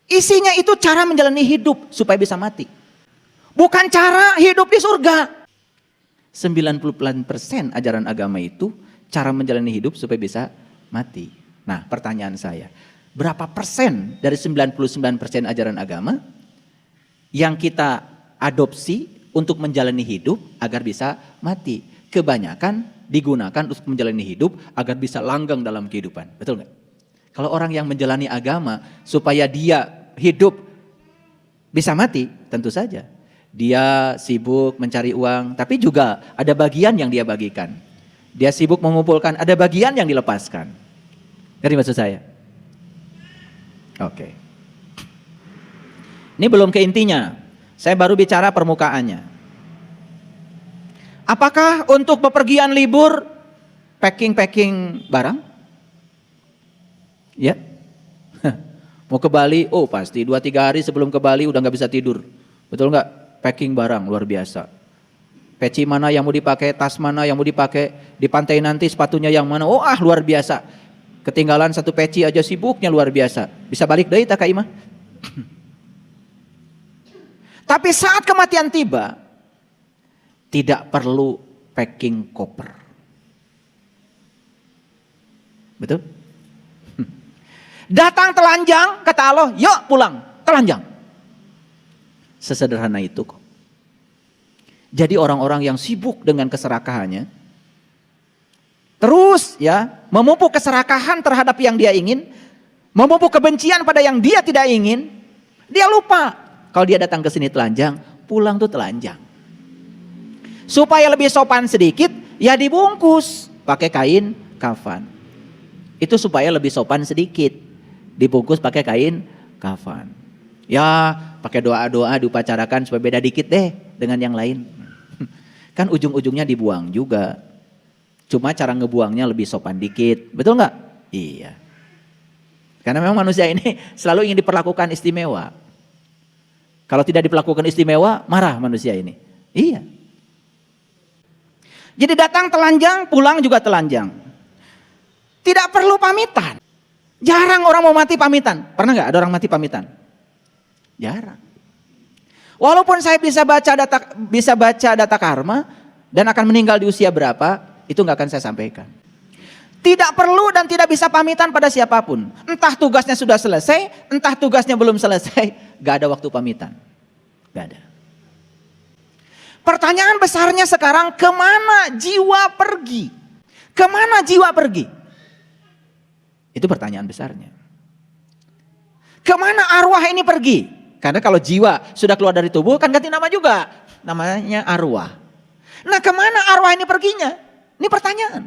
isinya itu cara menjalani hidup supaya bisa mati. Bukan cara hidup di surga. 90% ajaran agama itu cara menjalani hidup supaya bisa mati. Nah, pertanyaan saya, berapa persen dari 99% ajaran agama yang kita adopsi untuk menjalani hidup agar bisa mati? Kebanyakan digunakan untuk menjalani hidup agar bisa langgeng dalam kehidupan. Betul nggak? Kalau orang yang menjalani agama supaya dia hidup bisa mati, tentu saja. Dia sibuk mencari uang, tapi juga ada bagian yang dia bagikan. Dia sibuk mengumpulkan, ada bagian yang dilepaskan. Ngerti maksud saya? Oke. Ini belum ke intinya. Saya baru bicara permukaannya. Apakah untuk bepergian libur packing barang? Ya. Mau ke Bali, oh pasti 2-3 hari sebelum ke Bali udah nggak bisa tidur. Betul nggak? Packing barang luar biasa. Peci mana yang mau dipakai, tas mana yang mau dipakai, di pantai nanti sepatunya yang mana, oh luar biasa. Ketinggalan satu peci aja sibuknya luar biasa. Bisa balik deui tak Kak Imah? Tapi saat kematian tiba, tidak perlu packing koper. Betul? Datang telanjang, kata Allah, yuk pulang, telanjang. Sesederhana itu kok. Jadi orang-orang yang sibuk dengan keserakahannya, terus ya memupuk keserakahan terhadap yang dia ingin, memupuk kebencian pada yang dia tidak ingin, dia lupa kalau dia datang ke sini telanjang, pulang tuh telanjang. Supaya lebih sopan sedikit, ya dibungkus pakai kain kafan. Itu supaya lebih sopan sedikit, dibungkus pakai kain kafan. Ya pakai doa-doa diupacarakan supaya beda dikit deh dengan yang lain. Kan ujung-ujungnya dibuang juga. Cuma cara ngebuangnya lebih sopan dikit, betul nggak? Iya. Karena memang manusia ini selalu ingin diperlakukan istimewa. Kalau tidak diperlakukan istimewa, marah manusia ini. Iya. Jadi datang telanjang, pulang juga telanjang. Tidak perlu pamitan. Jarang orang mau mati pamitan. Pernah nggak ada orang mati pamitan? Jarang. Walaupun saya bisa baca data karma dan akan meninggal di usia berapa, itu nggak akan saya sampaikan. Tidak perlu dan tidak bisa pamitan pada siapapun. Entah tugasnya sudah selesai, entah tugasnya belum selesai, nggak ada waktu pamitan. Nggak ada. Pertanyaan besarnya sekarang, kemana jiwa pergi? Kemana jiwa pergi? Itu pertanyaan besarnya. Kemana arwah ini pergi? Karena kalau jiwa sudah keluar dari tubuh kan ganti nama juga. Namanya arwah. Nah kemana arwah ini perginya? Ini pertanyaan.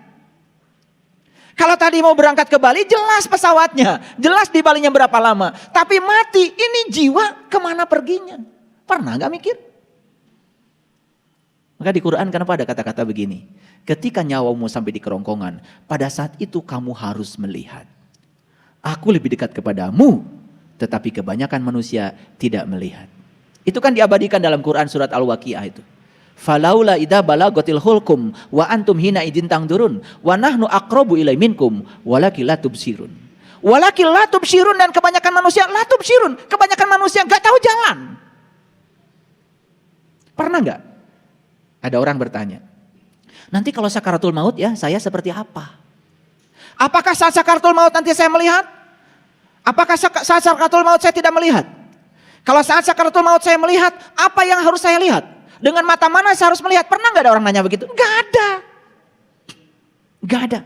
Kalau tadi mau berangkat ke Bali jelas pesawatnya. Jelas di Balinya berapa lama. Tapi mati, ini jiwa kemana perginya? Pernah gak mikir? Maka di Quran kenapa ada kata-kata begini? Ketika nyawamu sampai di kerongkongan, pada saat itu kamu harus melihat. Aku lebih dekat kepadamu, tetapi kebanyakan manusia tidak melihat. Itu kan diabadikan dalam Quran surat Al-Waqiah itu. Falaula idza balagatil hulqum wa antum hina idin tangdurun wa nahnu aqrabu ilai minkum walakin la tubsirun. Walakin la tubsirun, dan kebanyakan manusia la tubsirun. Kebanyakan manusia enggak tahu jalan. Pernah enggak? Ada orang bertanya, nanti kalau sakaratul maut ya saya seperti apa? Apakah saat sakaratul maut nanti saya melihat? Apakah saat sakaratul maut saya tidak melihat? Kalau saat sakaratul maut saya melihat, apa yang harus saya lihat? Dengan mata mana saya harus melihat? Pernah gak ada orang nanya begitu? Gak ada. Gak ada.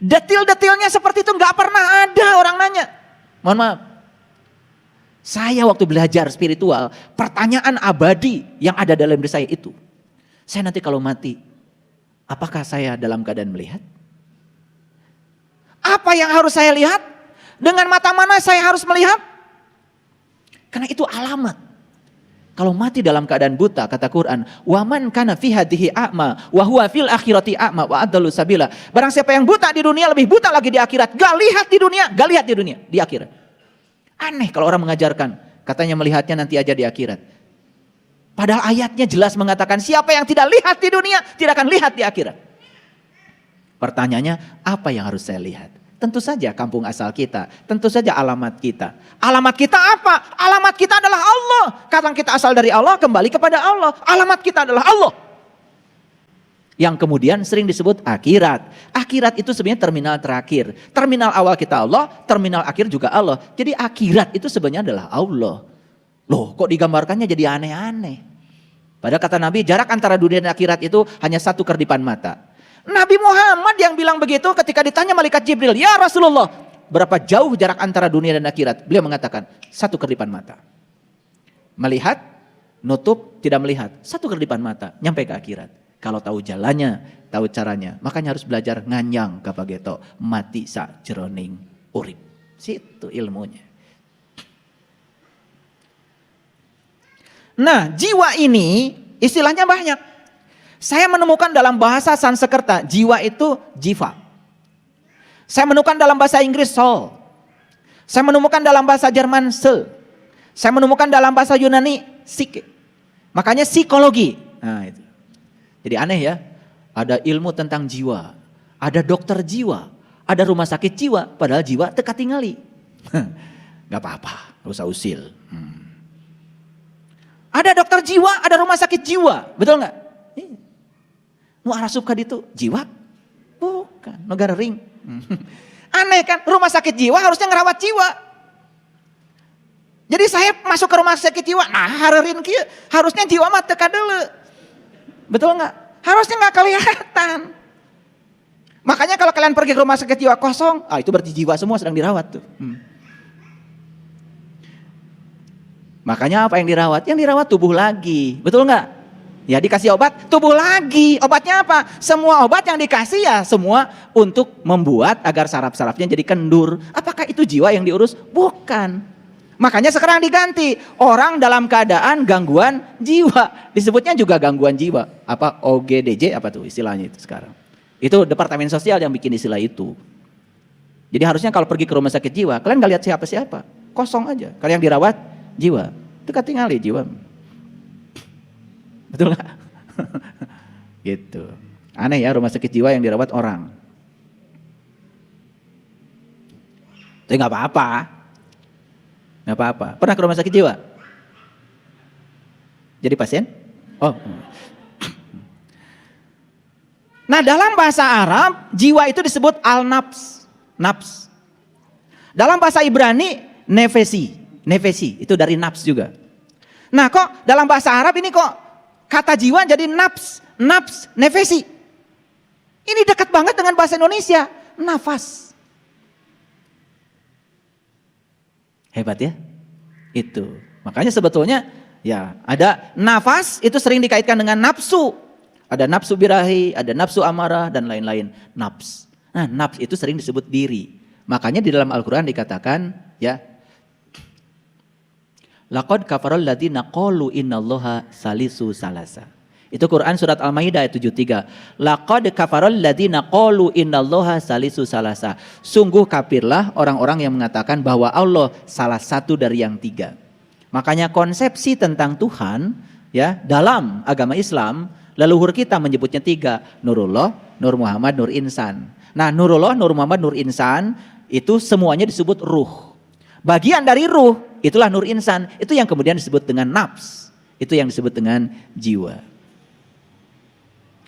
Detil-detilnya seperti itu gak pernah ada orang nanya. Mohon maaf. Saya waktu belajar spiritual, pertanyaan abadi yang ada dalam diri saya itu. Saya nanti kalau mati, apakah saya dalam keadaan melihat? Apa yang harus saya lihat? Dengan mata mana saya harus melihat? Karena itu alamat. Kalau mati dalam keadaan buta, kata Quran, "Waman kana fi hadhihi a'ma wa huwa fil akhirati a'ma wa adallu sabila." Barang siapa yang buta di dunia lebih buta lagi di akhirat. Gak lihat di dunia, gak lihat di dunia, di akhirat. Aneh kalau orang mengajarkan, katanya melihatnya nanti aja di akhirat. Padahal ayatnya jelas mengatakan siapa yang tidak lihat di dunia tidak akan lihat di akhirat. Pertanyaannya, apa yang harus saya lihat? Tentu saja kampung asal kita, tentu saja alamat kita. Alamat kita apa? Alamat kita adalah Allah. Karena kita asal dari Allah, kembali kepada Allah. Alamat kita adalah Allah. Yang kemudian sering disebut akhirat. Akhirat itu sebenarnya terminal terakhir. Terminal awal kita Allah, terminal akhir juga Allah. Jadi akhirat itu sebenarnya adalah Allah. Loh, kok digambarkannya jadi aneh-aneh? Padahal kata Nabi, jarak antara dunia dan akhirat itu hanya satu kerdipan mata. Nabi Muhammad yang bilang begitu ketika ditanya malaikat Jibril, "Ya Rasulullah, berapa jauh jarak antara dunia dan akhirat?" Beliau mengatakan, satu kerdipan mata. Melihat, nutup, tidak melihat. Satu kerdipan mata, nyampe ke akhirat. Kalau tahu jalannya, tahu caranya, makanya harus belajar nganyang kapageto mati sa jeroning urip. Situ ilmunya. Nah, jiwa ini istilahnya banyak. Saya menemukan dalam bahasa Sanskerta, jiwa itu jiva. Saya menemukan dalam bahasa Inggris soul. Saya menemukan dalam bahasa Jerman soul. Saya menemukan dalam bahasa Yunani psyche. Makanya psikologi. Nah, itu. Jadi aneh ya, ada ilmu tentang jiwa, ada dokter jiwa, ada rumah sakit jiwa, padahal jiwa teka tingali. Gak apa-apa, gak usah usil. Ada dokter jiwa, ada rumah sakit jiwa, betul gak? Nu arasupka itu jiwa? Bukan, negara ring. Aneh kan, rumah sakit jiwa harusnya ngerawat jiwa. Jadi saya masuk ke rumah sakit jiwa, nah harerin kieu, harusnya jiwa mah teka dulu. Betul nggak? Harusnya nggak kelihatan. Makanya kalau kalian pergi ke rumah sakit jiwa kosong, itu berarti jiwa semua sedang dirawat tuh. Makanya apa yang dirawat? Yang dirawat tubuh lagi, betul nggak? Ya dikasih obat, tubuh lagi. Obatnya apa? Semua obat yang dikasih ya semua untuk membuat agar saraf-sarafnya jadi kendur. Apakah itu jiwa yang diurus? Bukan. Makanya sekarang diganti, orang dalam keadaan gangguan jiwa. Disebutnya juga gangguan jiwa. Apa OGDJ apa tuh istilahnya itu sekarang. Itu Departemen Sosial yang bikin istilah itu. Jadi harusnya kalau pergi ke rumah sakit jiwa, kalian gak lihat siapa-siapa. Kosong aja. Kalau yang dirawat jiwa, itu ketinggalan jiwa. Betul gak? Gitu. Aneh ya rumah sakit jiwa yang dirawat orang. Tapi gak apa-apa. Gak apa-apa. Pernah ke rumah sakit jiwa? Jadi pasien? Oh. Nah dalam bahasa Arab, jiwa itu disebut al-nafs. Nafs. Dalam bahasa Ibrani, nefesi. Nefesi, itu dari nafs juga. Nah kok dalam bahasa Arab ini kok kata jiwa jadi nafs. Nafs, nefesi. Ini dekat banget dengan bahasa Indonesia. Nafas. Hebat ya, itu. Makanya sebetulnya ya ada nafas itu sering dikaitkan dengan nafsu. Ada nafsu birahi, ada nafsu amarah dan lain-lain. Nafs. Nah nafs itu sering disebut diri. Makanya di dalam Al-Quran dikatakan ya. Laqad kafaral ladzina qalu innallaha salisu salasa. Itu Quran surat Al-Maidah ayat 73. Laqad kafaral ladzina qalu innallaha salisu salasa. Sungguh kafirlah orang-orang yang mengatakan bahwa Allah salah satu dari yang tiga. Makanya konsepsi tentang Tuhan ya dalam agama Islam leluhur kita menyebutnya tiga. Nurullah, Nur Muhammad, Nur Insan. Nah Nurullah, Nur Muhammad, Nur Insan itu semuanya disebut ruh. Bagian dari ruh itulah Nur Insan. Itu yang kemudian disebut dengan nafs. Itu yang disebut dengan jiwa.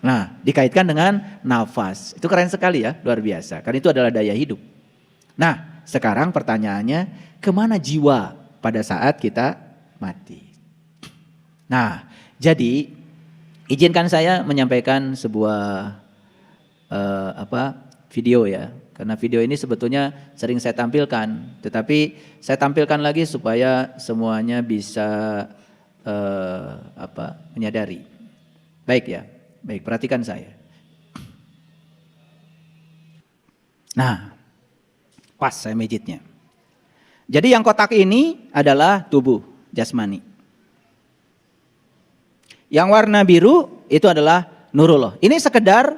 Nah, dikaitkan dengan nafas. Itu keren sekali ya, luar biasa. Karena itu adalah daya hidup. Nah, sekarang pertanyaannya, kemana jiwa pada saat kita mati? Nah, jadi izinkan saya menyampaikan sebuah video ya. Karena video ini sebetulnya sering saya tampilkan, tetapi saya tampilkan lagi supaya semuanya bisa menyadari. Baik ya, baik, perhatikan saya. Nah, pas saya mijitnya. Jadi yang kotak ini adalah tubuh jasmani. Yang warna biru itu adalah Nurullah. Ini sekedar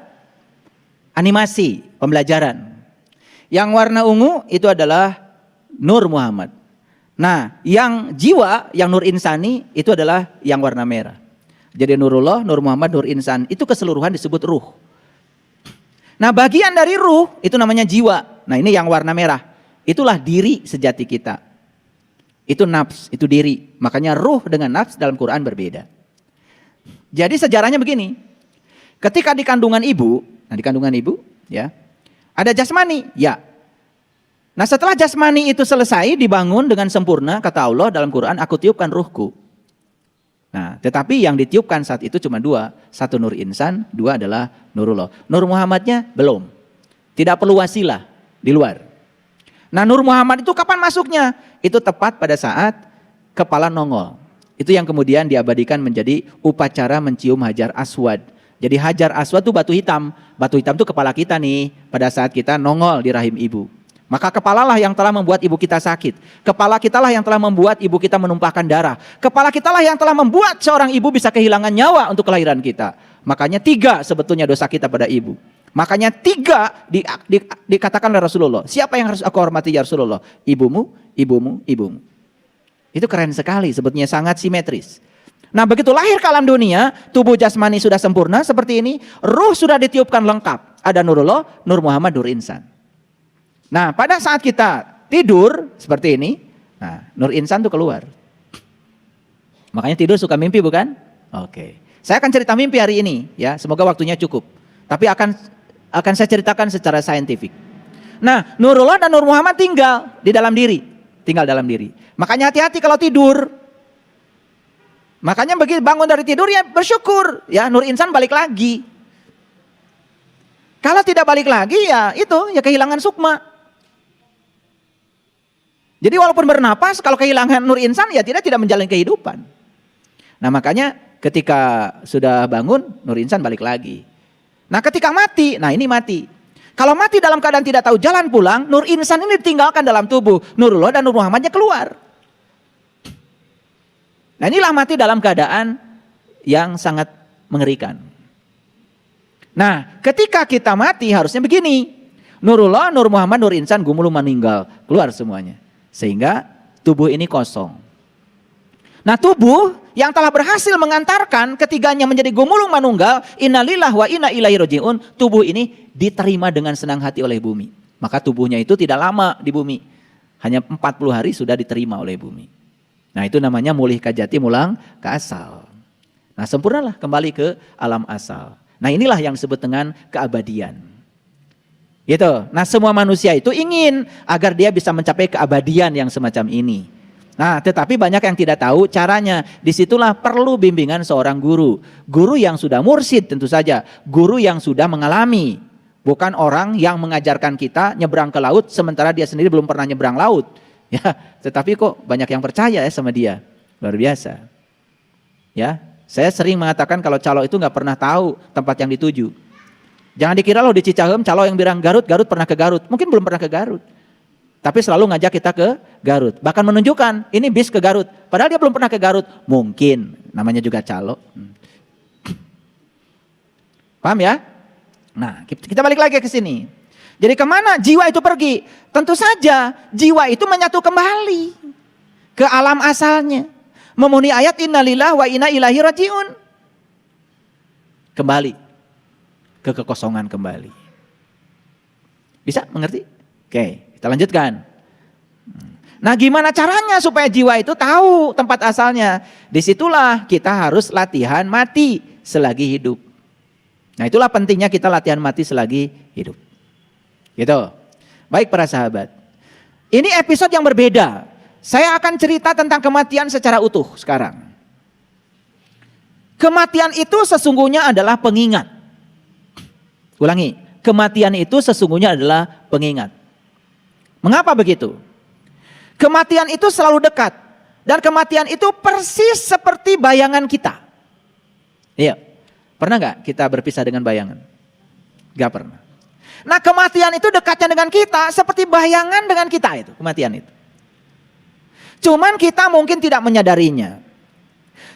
animasi, pembelajaran. Yang warna ungu itu adalah Nur Muhammad. Nah, yang jiwa, yang Nur Insani itu adalah yang warna merah. Jadi Nurullah, Nur Muhammad, Nur Insan itu keseluruhan disebut ruh. Nah, bagian dari ruh itu namanya jiwa. Nah, ini yang warna merah. Itulah diri sejati kita. Itu nafs, itu diri. Makanya ruh dengan nafs dalam Quran berbeda. Jadi sejarahnya begini. Ketika di kandungan ibu, ya, ada jasmani, ya. Nah, setelah jasmani itu selesai dibangun dengan sempurna, kata Allah dalam Quran, aku tiupkan ruhku. Nah, tetapi yang ditiupkan saat itu cuma dua. Satu Nur Insan, dua adalah Nurullah. Nur Muhammadnya belum. Tidak perlu wasilah di luar. Nah, Nur Muhammad itu kapan masuknya? Itu tepat pada saat kepala nongol. Itu yang kemudian diabadikan menjadi upacara mencium Hajar Aswad. Jadi Hajar Aswad itu batu hitam. Batu hitam itu kepala kita nih pada saat kita nongol di rahim ibu. Maka kepalalah yang telah membuat ibu kita sakit. Kepala kitalah yang telah membuat ibu kita menumpahkan darah. Kepala kitalah yang telah membuat seorang ibu bisa kehilangan nyawa untuk kelahiran kita. Makanya 3 sebetulnya dosa kita pada ibu. Makanya 3 dikatakan oleh Rasulullah. Siapa yang harus aku hormati ya Rasulullah? Ibumu, ibumu, ibumu. Itu keren sekali, sebetulnya sangat simetris. Nah, begitu lahir ke alam dunia, tubuh jasmani sudah sempurna seperti ini, ruh sudah ditiupkan lengkap. Ada Nurullah, Nur Muhammad, Nur Insan. Nah, pada saat kita tidur seperti ini, nah, Nur Insan itu keluar. Makanya tidur suka mimpi bukan? Oke. Saya akan cerita mimpi hari ini ya, semoga waktunya cukup. Tapi akan saya ceritakan secara saintifik. Nah, Nurullah dan Nur Muhammad tinggal dalam diri. Makanya hati-hati kalau tidur. Makanya begitu bangun dari tidur ya bersyukur, ya Nur Insan balik lagi. Kalau tidak balik lagi ya itu ya kehilangan sukma. Jadi walaupun bernapas kalau kehilangan Nur Insan ya tidak menjalani kehidupan. Nah, makanya ketika sudah bangun Nur Insan balik lagi. Nah, ketika mati, nah ini mati. Kalau mati dalam keadaan tidak tahu jalan pulang, Nur Insan ini ditinggalkan dalam tubuh. Nurullah dan Nur Muhammadnya keluar. Nah, inilah mati dalam keadaan yang sangat mengerikan. Nah, ketika kita mati harusnya begini. Nurullah, Nur Muhammad, Nur Insan gumulung meninggal. Keluar semuanya. Sehingga tubuh ini kosong. Nah, tubuh yang telah berhasil mengantarkan ketiganya menjadi gumulung manunggal, innalillahi wa inna ilaihi rajiun, tubuh ini diterima dengan senang hati oleh bumi. Maka tubuhnya itu tidak lama di bumi. Hanya 40 hari sudah diterima oleh bumi. Nah, itu namanya mulih kajati mulang ke asal. Nah, sempurnalah kembali ke alam asal. Nah, inilah yang disebut dengan keabadian. Gitu. Nah, semua manusia itu ingin agar dia bisa mencapai keabadian yang semacam ini. Nah, tetapi banyak yang tidak tahu caranya. Disitulah perlu bimbingan seorang guru. Guru yang sudah mursyid tentu saja. Guru yang sudah mengalami. Bukan orang yang mengajarkan kita nyebrang ke laut sementara dia sendiri belum pernah nyebrang laut. Ya, tetapi kok banyak yang percaya ya sama dia. Luar biasa. Ya, saya sering mengatakan kalau calo itu nggak pernah tahu tempat yang dituju. Jangan dikira loh di Cicahem calo yang bilang Garut pernah ke Garut. Mungkin belum pernah ke Garut. Tapi selalu ngajak kita ke Garut. Bahkan menunjukkan ini bis ke Garut. Padahal dia belum pernah ke Garut. Mungkin. Namanya juga calo. Paham ya? Nah, kita balik lagi ke sini. Jadi kemana jiwa itu pergi? Tentu saja jiwa itu menyatu kembali ke alam asalnya. Memenuhi ayat innalillahi wa inna ilaihi rajiun. Kembali ke kekosongan kembali. Bisa mengerti? Oke, kita lanjutkan. Nah, gimana caranya supaya jiwa itu tahu tempat asalnya? Disitulah kita harus latihan mati selagi hidup. Nah itulah pentingnya kita latihan mati selagi hidup. Gitu. Baik para sahabat. Ini episode yang berbeda. Saya akan cerita tentang kematian secara utuh sekarang. Kematian itu sesungguhnya adalah pengingat. Ulangi, kematian itu sesungguhnya adalah pengingat. Mengapa begitu? Kematian itu selalu dekat. Dan kematian itu persis seperti bayangan kita. Iya. Pernah gak kita berpisah dengan bayangan? Gak pernah. Nah kematian itu dekatnya dengan kita seperti bayangan dengan kita itu. Kematian itu. Cuman kita mungkin tidak menyadarinya.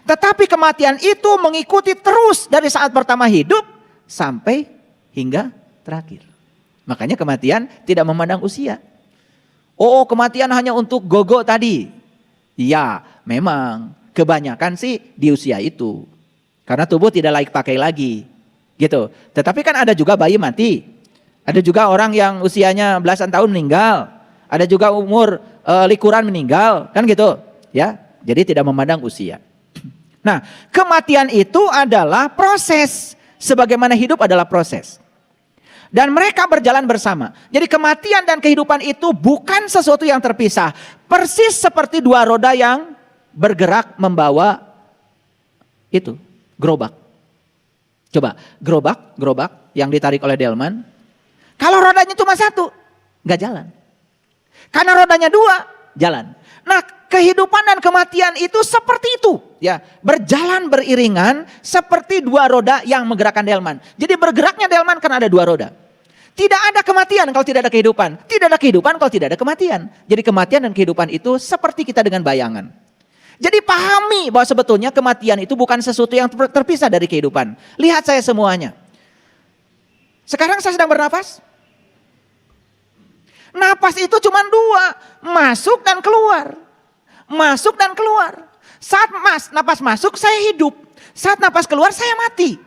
Tetapi kematian itu mengikuti terus dari saat pertama hidup sampai hingga terakhir. Makanya kematian tidak memandang usia. Oh kematian hanya untuk gogo tadi. Ya memang kebanyakan sih di usia itu. Karena tubuh tidak layak pakai lagi. Gitu. Tetapi kan ada juga bayi mati. Ada juga orang yang usianya belasan tahun meninggal. Ada juga umur likuran meninggal. Kan gitu. Ya. Jadi tidak memandang usia. Nah kematian itu adalah proses. Sebagaimana hidup adalah proses. Dan mereka berjalan bersama. Jadi kematian dan kehidupan itu bukan sesuatu yang terpisah. Persis seperti dua roda yang bergerak membawa itu, gerobak. Coba, gerobak yang ditarik oleh delman. Kalau rodanya cuma satu, nggak jalan. Karena rodanya dua, jalan. Nah kehidupan dan kematian itu seperti itu. Ya, berjalan beriringan seperti dua roda yang menggerakkan delman. Jadi bergeraknya delman karena ada dua roda. Tidak ada kematian kalau tidak ada kehidupan. Tidak ada kehidupan kalau tidak ada kematian. Jadi kematian dan kehidupan itu seperti kita dengan bayangan. Jadi pahami bahwa sebetulnya kematian itu bukan sesuatu yang terpisah dari kehidupan. Lihat saya semuanya. Sekarang saya sedang bernafas. Napas itu cuma dua. Masuk dan keluar. Masuk dan keluar. Saat napas masuk saya hidup. Saat napas keluar saya mati.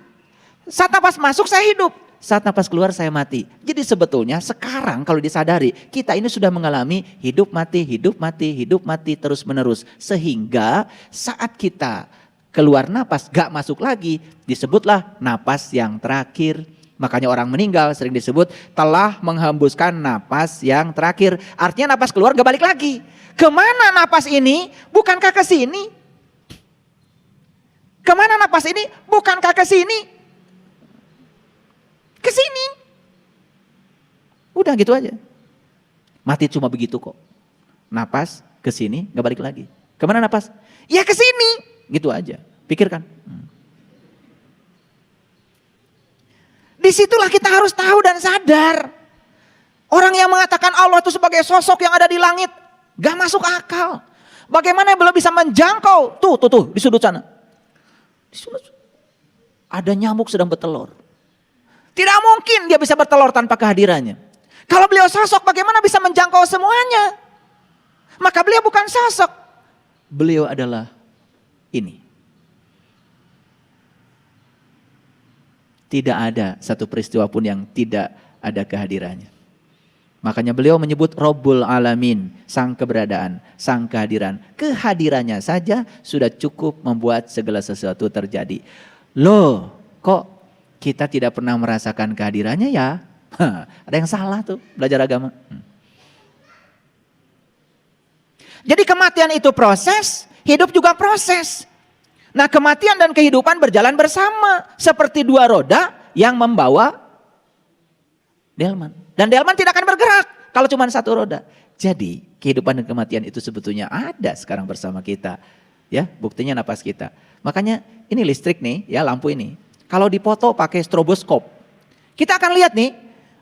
Saat napas masuk saya hidup. Saat napas keluar saya mati. Jadi sebetulnya sekarang kalau disadari kita ini sudah mengalami hidup mati, hidup mati, hidup mati terus menerus. Sehingga saat kita keluar napas gak masuk lagi disebutlah napas yang terakhir. Makanya orang meninggal sering disebut telah menghembuskan napas yang terakhir. Artinya napas keluar gak balik lagi. Kemana napas ini? Bukankah ke sini? Kemana napas ini? Bukankah ke sini? Ke sini. Udah gitu aja. Mati cuma begitu kok. Napas ke sini gak balik lagi. Kemana napas? Ya ke sini. Gitu aja. Pikirkan. Disitulah kita harus tahu dan sadar. Orang yang mengatakan Allah itu sebagai sosok yang ada di langit. Gak masuk akal. Bagaimana belum bisa menjangkau. Tuh di sudut sana. Di sudut. Ada nyamuk sedang bertelur. Tidak mungkin dia bisa bertelur tanpa kehadirannya. Kalau beliau sosok bagaimana bisa menjangkau semuanya. Maka beliau bukan sosok. Beliau adalah ini. Tidak ada satu peristiwa pun yang tidak ada kehadirannya. Makanya beliau menyebut Rabbul Alamin, sang keberadaan, sang kehadiran. Kehadirannya saja sudah cukup membuat segala sesuatu terjadi. Loh, kok kita tidak pernah merasakan kehadirannya ya? Ada yang salah tuh belajar agama. Jadi kematian itu proses, hidup juga proses. Nah kematian dan kehidupan berjalan bersama. Seperti dua roda yang membawa delman. Dan delman tidak akan bergerak kalau cuma satu roda. Jadi kehidupan dan kematian itu sebetulnya ada sekarang bersama kita. Ya, buktinya napas kita. Makanya ini listrik nih, ya lampu ini. Kalau dipoto pakai stroboskop, kita akan lihat nih,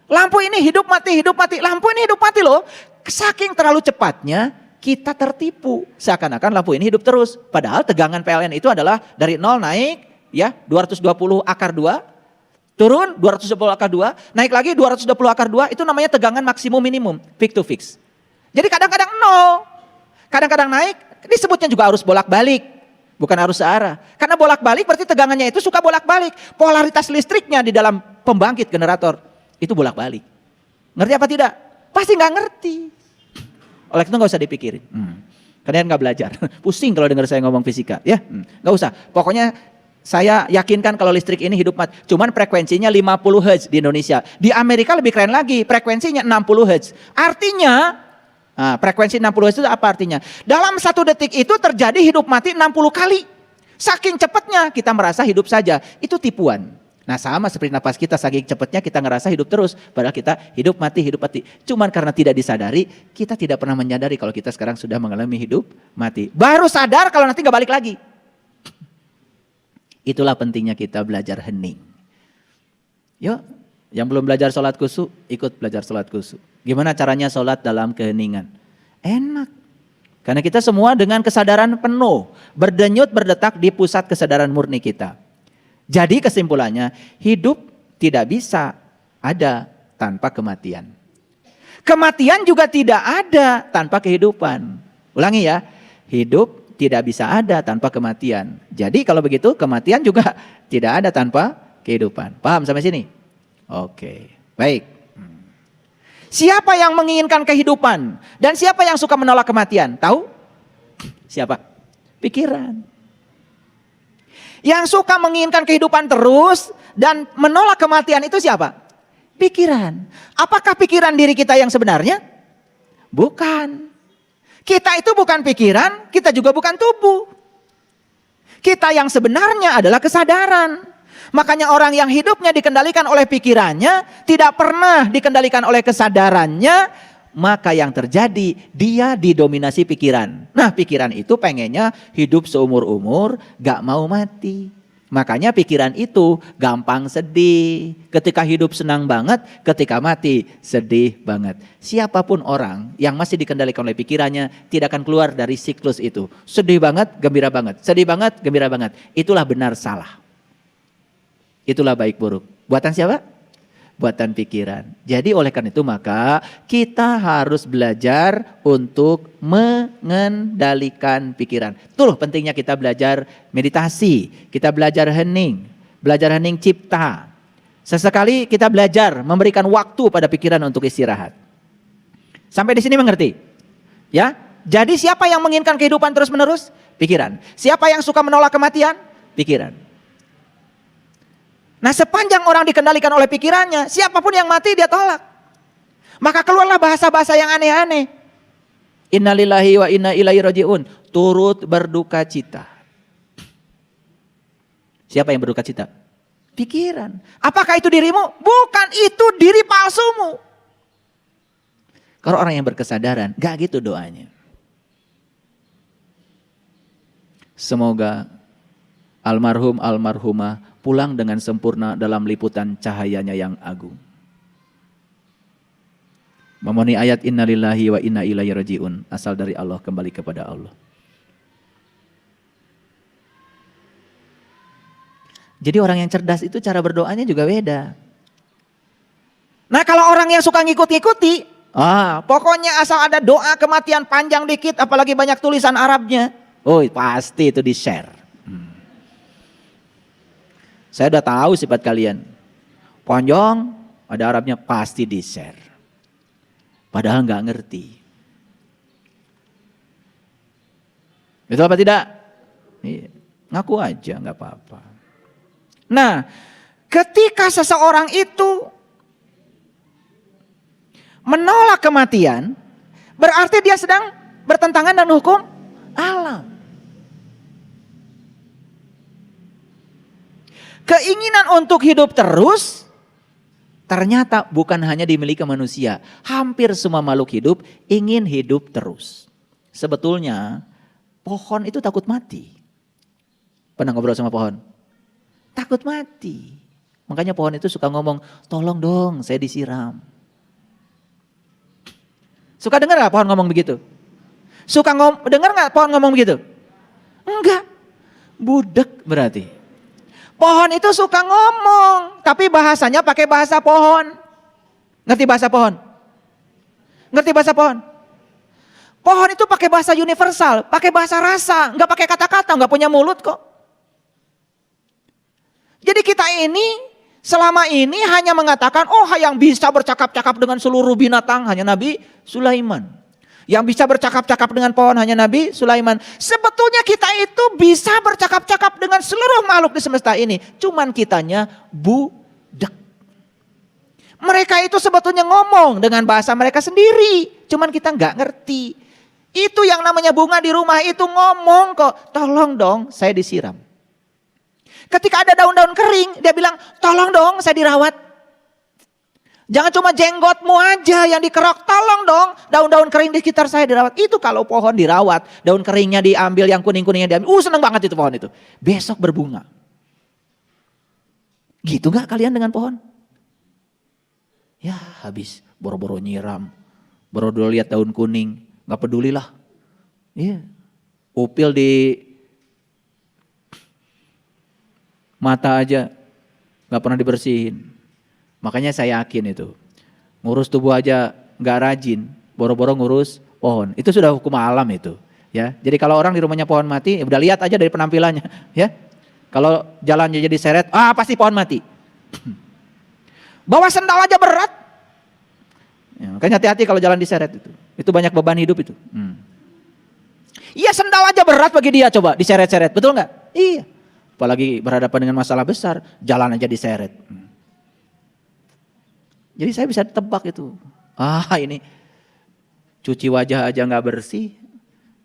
lampu ini hidup mati, lampu ini hidup mati loh. Saking terlalu cepatnya kita tertipu, seakan-akan lampu ini hidup terus. Padahal tegangan PLN itu adalah dari 0 naik, ya 220 akar 2, turun 220 akar 2, naik lagi 220 akar 2, itu namanya tegangan maksimum minimum, peak to fix. Jadi kadang-kadang 0, kadang-kadang naik, disebutnya juga arus bolak-balik. Bukan arus searah. Karena bolak-balik berarti tegangannya itu suka bolak-balik. Polaritas listriknya di dalam pembangkit generator itu bolak-balik. Ngerti apa tidak? Pasti nggak ngerti. Oleh itu nggak usah dipikirin. Kalian nggak belajar. Pusing kalau dengar saya ngomong fisika, ya nggak usah. Pokoknya Saya yakinkan kalau listrik ini hidup mati. Cuman frekuensinya 50 Hz di Indonesia. Di Amerika lebih keren lagi, frekuensinya 60 Hz. Artinya, frekuensi 60 Hz itu apa artinya? Dalam 1 detik itu terjadi hidup mati 60 kali. Saking cepatnya kita merasa hidup saja. Itu tipuan. Nah sama seperti napas kita, saking cepatnya kita ngerasa hidup terus. Padahal kita hidup mati, hidup mati. Cuman karena tidak disadari, kita tidak pernah menyadari kalau kita sekarang sudah mengalami hidup mati. Baru sadar kalau nanti gak balik lagi. Itulah pentingnya kita belajar hening. Yuk, yang belum belajar sholat khusyuk, ikut belajar sholat khusyuk. Gimana caranya sholat dalam keheningan? Enak. Karena kita semua dengan kesadaran penuh, berdenyut berdetak di pusat kesadaran murni kita. Jadi kesimpulannya, hidup tidak bisa ada tanpa kematian. Kematian juga tidak ada tanpa kehidupan. Ulangi ya, hidup tidak bisa ada tanpa kematian. Jadi kalau begitu kematian juga tidak ada tanpa kehidupan. Paham sampai sini? Oke, baik. Siapa yang menginginkan kehidupan? Dan siapa yang suka menolak kematian? Tahu? Siapa? Pikiran. Yang suka menginginkan kehidupan terus dan menolak kematian itu siapa? Pikiran. Apakah pikiran diri kita yang sebenarnya? Bukan. Kita itu bukan pikiran, kita juga bukan tubuh. Kita yang sebenarnya adalah kesadaran. Makanya orang yang hidupnya dikendalikan oleh pikirannya, tidak pernah dikendalikan oleh kesadarannya, maka yang terjadi dia didominasi pikiran. Nah pikiran itu pengennya hidup seumur-umur, gak mau mati. Makanya pikiran itu gampang sedih. Ketika hidup senang banget, ketika mati sedih banget. Siapapun orang yang masih dikendalikan oleh pikirannya tidak akan keluar dari siklus itu. Sedih banget, gembira banget. Sedih banget, gembira banget. Itulah benar salah. Itulah baik buruk. Buatan siapa? Buatan pikiran. Jadi oleh karena itu maka kita harus belajar untuk mengendalikan pikiran. Itulah pentingnya kita belajar meditasi, kita belajar hening cipta. Sesekali kita belajar memberikan waktu pada pikiran untuk istirahat. Sampai di sini mengerti? Ya. Jadi siapa yang menginginkan kehidupan terus-menerus? Pikiran. Siapa yang suka menolak kematian? Pikiran. Nah sepanjang orang dikendalikan oleh pikirannya, siapapun yang mati dia tolak. Maka keluarlah bahasa-bahasa yang aneh-aneh. Innalillahi wa inna ilaihi rajiun. Turut berduka cita. Siapa yang berduka cita? Pikiran. Apakah itu dirimu? Bukan, itu diri palsumu. Kalau orang yang berkesadaran, gak gitu doanya. Semoga almarhum almarhumah pulang dengan sempurna dalam liputan cahayanya yang agung. Memenuhi ayat innalillahi wa inna ilaihi rajiun, asal dari Allah kembali kepada Allah. Jadi orang yang cerdas itu cara berdoanya juga beda. Nah kalau orang yang suka ngikut-ngikuti, pokoknya asal ada doa kematian panjang dikit, apalagi banyak tulisan Arabnya, pasti itu di-share. Saya udah tahu sifat kalian. Panjang, ada Arabnya, pasti di-share. Padahal nggak ngerti. Betul apa tidak? Iya. Ngaku aja, nggak apa-apa. Nah, ketika seseorang itu menolak kematian, berarti dia sedang bertentangan dengan hukum alam. Keinginan untuk hidup terus ternyata bukan hanya dimiliki manusia. Hampir semua makhluk hidup ingin hidup terus. Sebetulnya pohon itu takut mati. Pernah ngobrol sama pohon? Takut mati. Makanya pohon itu suka ngomong, tolong dong saya disiram. Suka dengar gak pohon ngomong begitu? Suka dengar gak pohon ngomong begitu? Enggak. Budek berarti. Pohon itu suka ngomong, tapi bahasanya pakai bahasa pohon. Ngerti bahasa pohon? Ngerti bahasa pohon? Pohon itu pakai bahasa universal, pakai bahasa rasa, nggak pakai kata-kata, nggak punya mulut kok. Jadi kita ini selama ini hanya mengatakan, yang bisa bercakap-cakap dengan seluruh binatang hanya Nabi Sulaiman. Yang bisa bercakap-cakap dengan pohon hanya Nabi Sulaiman. Sebetulnya kita itu bisa bercakap-cakap dengan seluruh makhluk di semesta ini. Cuman kitanya budak. Mereka itu sebetulnya ngomong dengan bahasa mereka sendiri. Cuman kita nggak ngerti. Itu yang namanya bunga di rumah itu ngomong kok. Tolong dong saya disiram. Ketika ada daun-daun kering dia bilang tolong dong saya dirawat. Jangan cuma jenggotmu aja yang dikerok, tolong dong daun-daun kering di sekitar saya dirawat. Itu kalau pohon dirawat, daun keringnya diambil, yang kuning-kuningnya diambil. Seneng banget itu pohon itu. Besok berbunga. Gitu gak kalian dengan pohon? Ya habis, boro-boro nyiram. Boro-boro lihat daun kuning, gak pedulilah. Iya. Upil di mata aja, gak pernah dibersihin. Makanya saya yakin itu, ngurus tubuh aja nggak rajin, boro-boro ngurus pohon. Itu sudah hukum alam itu, ya. Jadi kalau orang di rumahnya pohon mati, udah lihat aja dari penampilannya, ya. Kalau jalannya jadi seret, pasti pohon mati. Bawa sendal aja berat. Ya, makanya hati-hati kalau jalan diseret itu. Itu banyak beban hidup itu. Iya sendal aja berat bagi dia, coba diseret-seret, betul nggak? Iya. Apalagi berhadapan dengan masalah besar, jalan aja diseret. Jadi saya bisa tebak itu. Ini cuci wajah aja nggak bersih,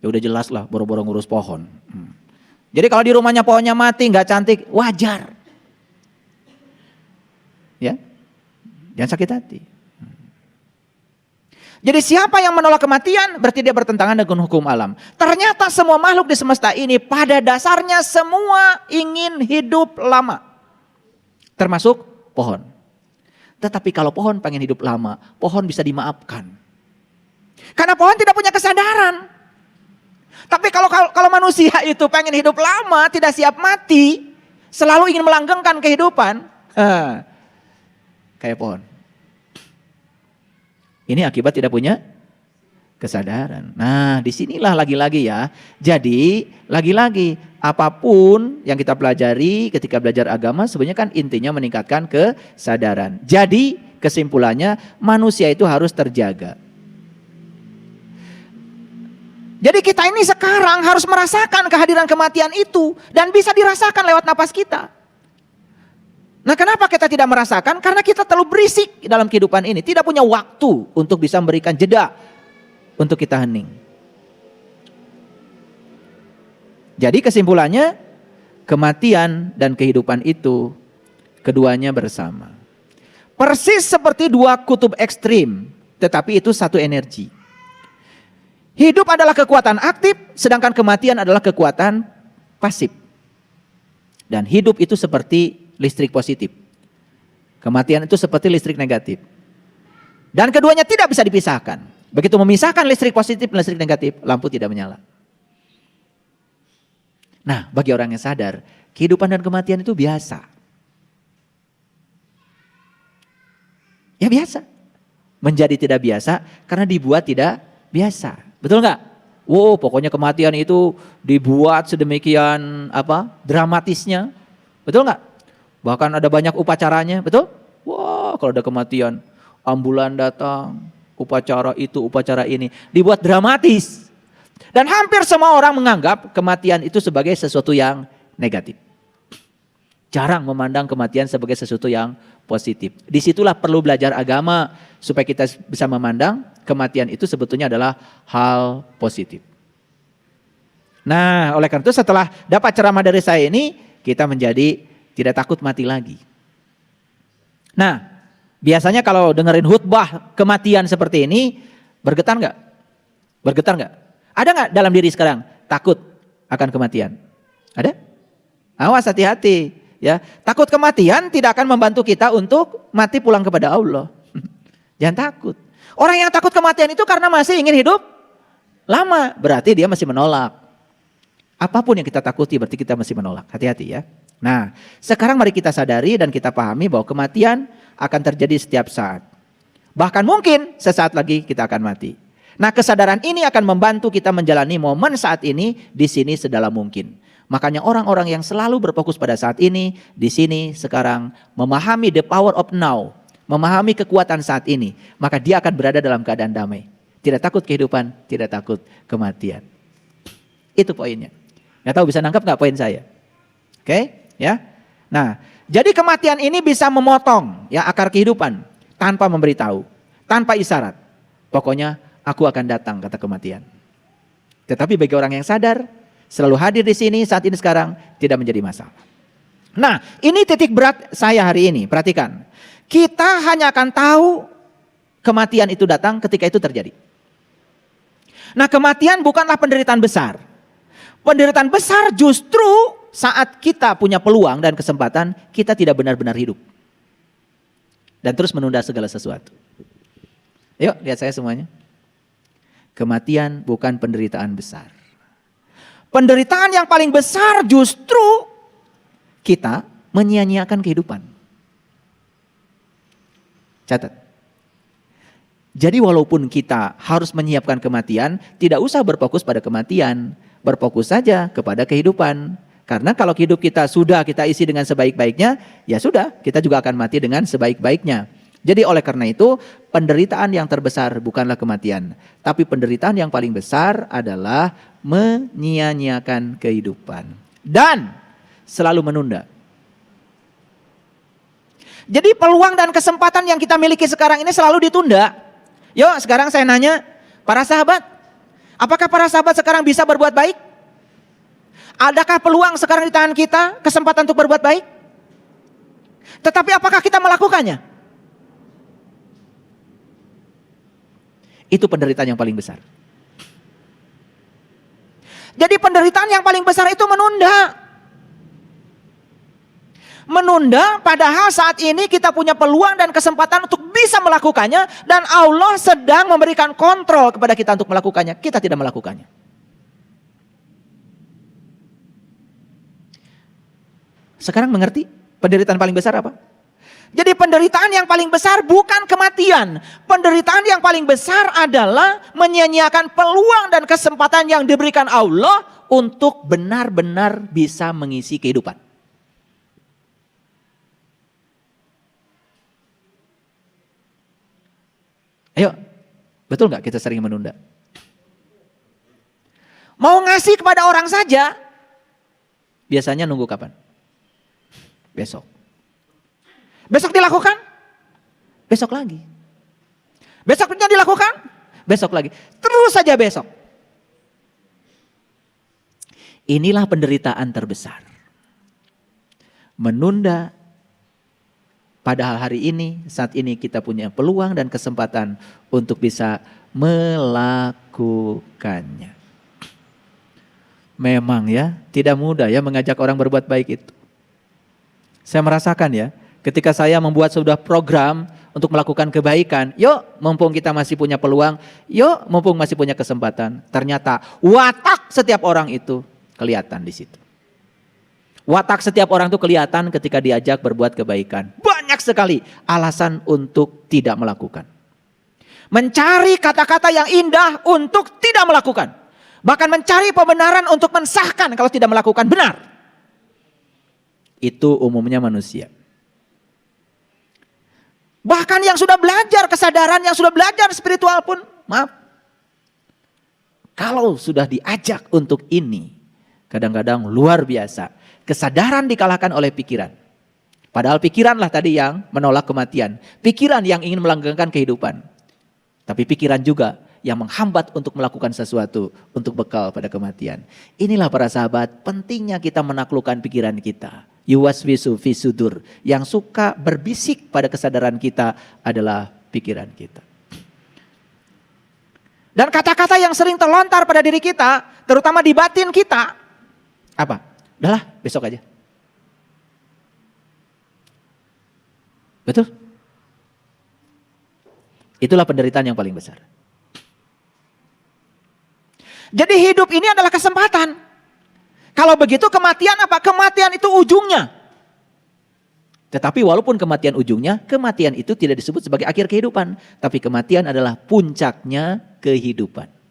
ya udah jelas lah boro-boro ngurus pohon. Jadi kalau di rumahnya pohonnya mati nggak cantik, wajar. Ya, jangan sakit hati. Jadi siapa yang menolak kematian berarti dia bertentangan dengan hukum alam. Ternyata semua makhluk di semesta ini pada dasarnya semua ingin hidup lama. Termasuk pohon. Tetapi kalau pohon pengen hidup lama, pohon bisa dimaafkan. Karena pohon tidak punya kesadaran. Tapi kalau manusia itu pengen hidup lama, tidak siap mati, selalu ingin melanggengkan kehidupan, kayak pohon. Ini akibat tidak punya kesadaran. Nah, disinilah lagi-lagi ya. Jadi lagi-lagi apapun yang kita pelajari ketika belajar agama sebenarnya kan intinya meningkatkan kesadaran. Jadi kesimpulannya manusia itu harus terjaga. Jadi kita ini sekarang harus merasakan kehadiran kematian itu dan bisa dirasakan lewat napas kita. Nah kenapa kita tidak merasakan? Karena kita terlalu berisik dalam kehidupan ini. Tidak punya waktu untuk bisa memberikan jeda untuk kita hening. Jadi kesimpulannya kematian dan kehidupan itu keduanya bersama. Persis seperti dua kutub ekstrim, tetapi itu satu energi. Hidup adalah kekuatan aktif, sedangkan kematian adalah kekuatan pasif. Dan hidup itu seperti listrik positif. Kematian itu seperti listrik negatif. Dan keduanya tidak bisa dipisahkan. Begitu memisahkan listrik positif dan listrik negatif, lampu tidak menyala. Nah, bagi orang yang sadar, kehidupan dan kematian itu biasa. Ya biasa. Menjadi tidak biasa karena dibuat tidak biasa. Betul nggak? Wow, pokoknya kematian itu dibuat sedemikian dramatisnya. Betul nggak? Bahkan ada banyak upacaranya, betul? Wah, kalau ada kematian, ambulan datang, upacara itu, upacara ini, dibuat dramatis. Dan hampir semua orang menganggap kematian itu sebagai sesuatu yang negatif. Jarang memandang kematian sebagai sesuatu yang positif. Disitulah perlu belajar agama supaya kita bisa memandang kematian itu sebetulnya adalah hal positif. Nah, oleh karena itu setelah dapat ceramah dari saya ini, kita menjadi tidak takut mati lagi. Nah, biasanya kalau dengerin khutbah kematian seperti ini, bergetar nggak? Bergetar nggak? Ada nggak dalam diri sekarang takut akan kematian? Ada? Awas, hati-hati. Ya, takut kematian tidak akan membantu kita untuk mati pulang kepada Allah. Jangan takut. Orang yang takut kematian itu karena masih ingin hidup lama, berarti dia masih menolak. Apapun yang kita takuti berarti kita masih menolak. Hati-hati ya. Nah, sekarang mari kita sadari dan kita pahami bahwa kematian akan terjadi setiap saat. Bahkan mungkin sesaat lagi kita akan mati. Nah, kesadaran ini akan membantu kita menjalani momen saat ini di sini sedalam mungkin. Makanya orang-orang yang selalu berfokus pada saat ini, di sini, sekarang, memahami the power of now, memahami kekuatan saat ini, maka dia akan berada dalam keadaan damai. Tidak takut kehidupan, tidak takut kematian. Itu poinnya. Nggak tahu bisa nangkap nggak poin saya? Oke, ya. Nah, jadi kematian ini bisa memotong ya akar kehidupan tanpa memberitahu, tanpa isyarat. Pokoknya aku akan datang, kata kematian. Tetapi bagi orang yang sadar, selalu hadir di sini saat ini sekarang, tidak menjadi masalah. Nah, ini titik berat saya hari ini. Perhatikan, kita hanya akan tahu kematian itu datang ketika itu terjadi. Nah, kematian bukanlah penderitaan besar. Penderitaan besar justru saat kita punya peluang dan kesempatan, kita tidak benar-benar hidup. Dan terus menunda segala sesuatu. Yuk, lihat saya semuanya. Kematian bukan penderitaan besar. Penderitaan yang paling besar justru kita menyia-nyiakan kehidupan. Catat. Jadi walaupun kita harus menyiapkan kematian, tidak usah berfokus pada kematian. Berfokus saja kepada kehidupan. Karena kalau hidup kita sudah kita isi dengan sebaik-baiknya, ya sudah, kita juga akan mati dengan sebaik-baiknya. Jadi oleh karena itu, penderitaan yang terbesar bukanlah kematian. Tapi penderitaan yang paling besar adalah menyia-nyiakan kehidupan. Dan selalu menunda. Jadi peluang dan kesempatan yang kita miliki sekarang ini selalu ditunda. Yuk sekarang saya nanya, para sahabat, apakah para sahabat sekarang bisa berbuat baik? Adakah peluang sekarang di tangan kita, kesempatan untuk berbuat baik? Tetapi apakah kita melakukannya? Itu penderitaan yang paling besar. Jadi penderitaan yang paling besar itu menunda. Menunda padahal saat ini kita punya peluang dan kesempatan untuk bisa melakukannya. Dan Allah sedang memberikan kontrol kepada kita untuk melakukannya. Kita tidak melakukannya. Sekarang mengerti penderitaan paling besar apa? Jadi penderitaan yang paling besar bukan kematian. Penderitaan yang paling besar adalah menyia-nyiakan peluang dan kesempatan yang diberikan Allah untuk benar-benar bisa mengisi kehidupan. Ayo, betul nggak kita sering menunda? Mau ngasih kepada orang saja, biasanya nunggu kapan? Besok. Besok dilakukan? Besok lagi. Besoknya dilakukan? Besok lagi. Terus saja besok. Inilah penderitaan terbesar. Menunda. Padahal hari ini, saat ini kita punya peluang dan kesempatan untuk bisa melakukannya. Memang ya, tidak mudah ya mengajak orang berbuat baik itu. Saya merasakan ya, ketika saya membuat sebuah program untuk melakukan kebaikan, yuk mumpung kita masih punya peluang, yuk mumpung masih punya kesempatan. Ternyata watak setiap orang itu kelihatan di situ. Watak setiap orang itu kelihatan ketika diajak berbuat kebaikan. Banyak sekali alasan untuk tidak melakukan. Mencari kata-kata yang indah untuk tidak melakukan. Bahkan mencari pembenaran untuk mensahkan kalau tidak melakukan benar. Itu umumnya manusia. Bahkan yang sudah belajar kesadaran, yang sudah belajar spiritual pun, maaf. Kalau sudah diajak untuk ini, kadang-kadang luar biasa. Kesadaran dikalahkan oleh pikiran. Padahal pikiranlah tadi yang menolak kematian. Pikiran yang ingin melanggengkan kehidupan. Tapi pikiran juga yang menghambat untuk melakukan sesuatu untuk bekal pada kematian. Inilah para sahabat, pentingnya kita menaklukkan pikiran kita. Yuwaswisu fi sudur. Yang suka berbisik pada kesadaran kita adalah pikiran kita. Dan kata-kata yang sering terlontar pada diri kita, terutama di batin kita, apa? Udahlah, besok aja. Betul? Itulah penderitaan yang paling besar. Jadi hidup ini adalah kesempatan. Kalau begitu kematian apa? Kematian itu ujungnya. Tetapi walaupun kematian ujungnya, kematian itu tidak disebut sebagai akhir kehidupan. Tapi kematian adalah puncaknya kehidupan.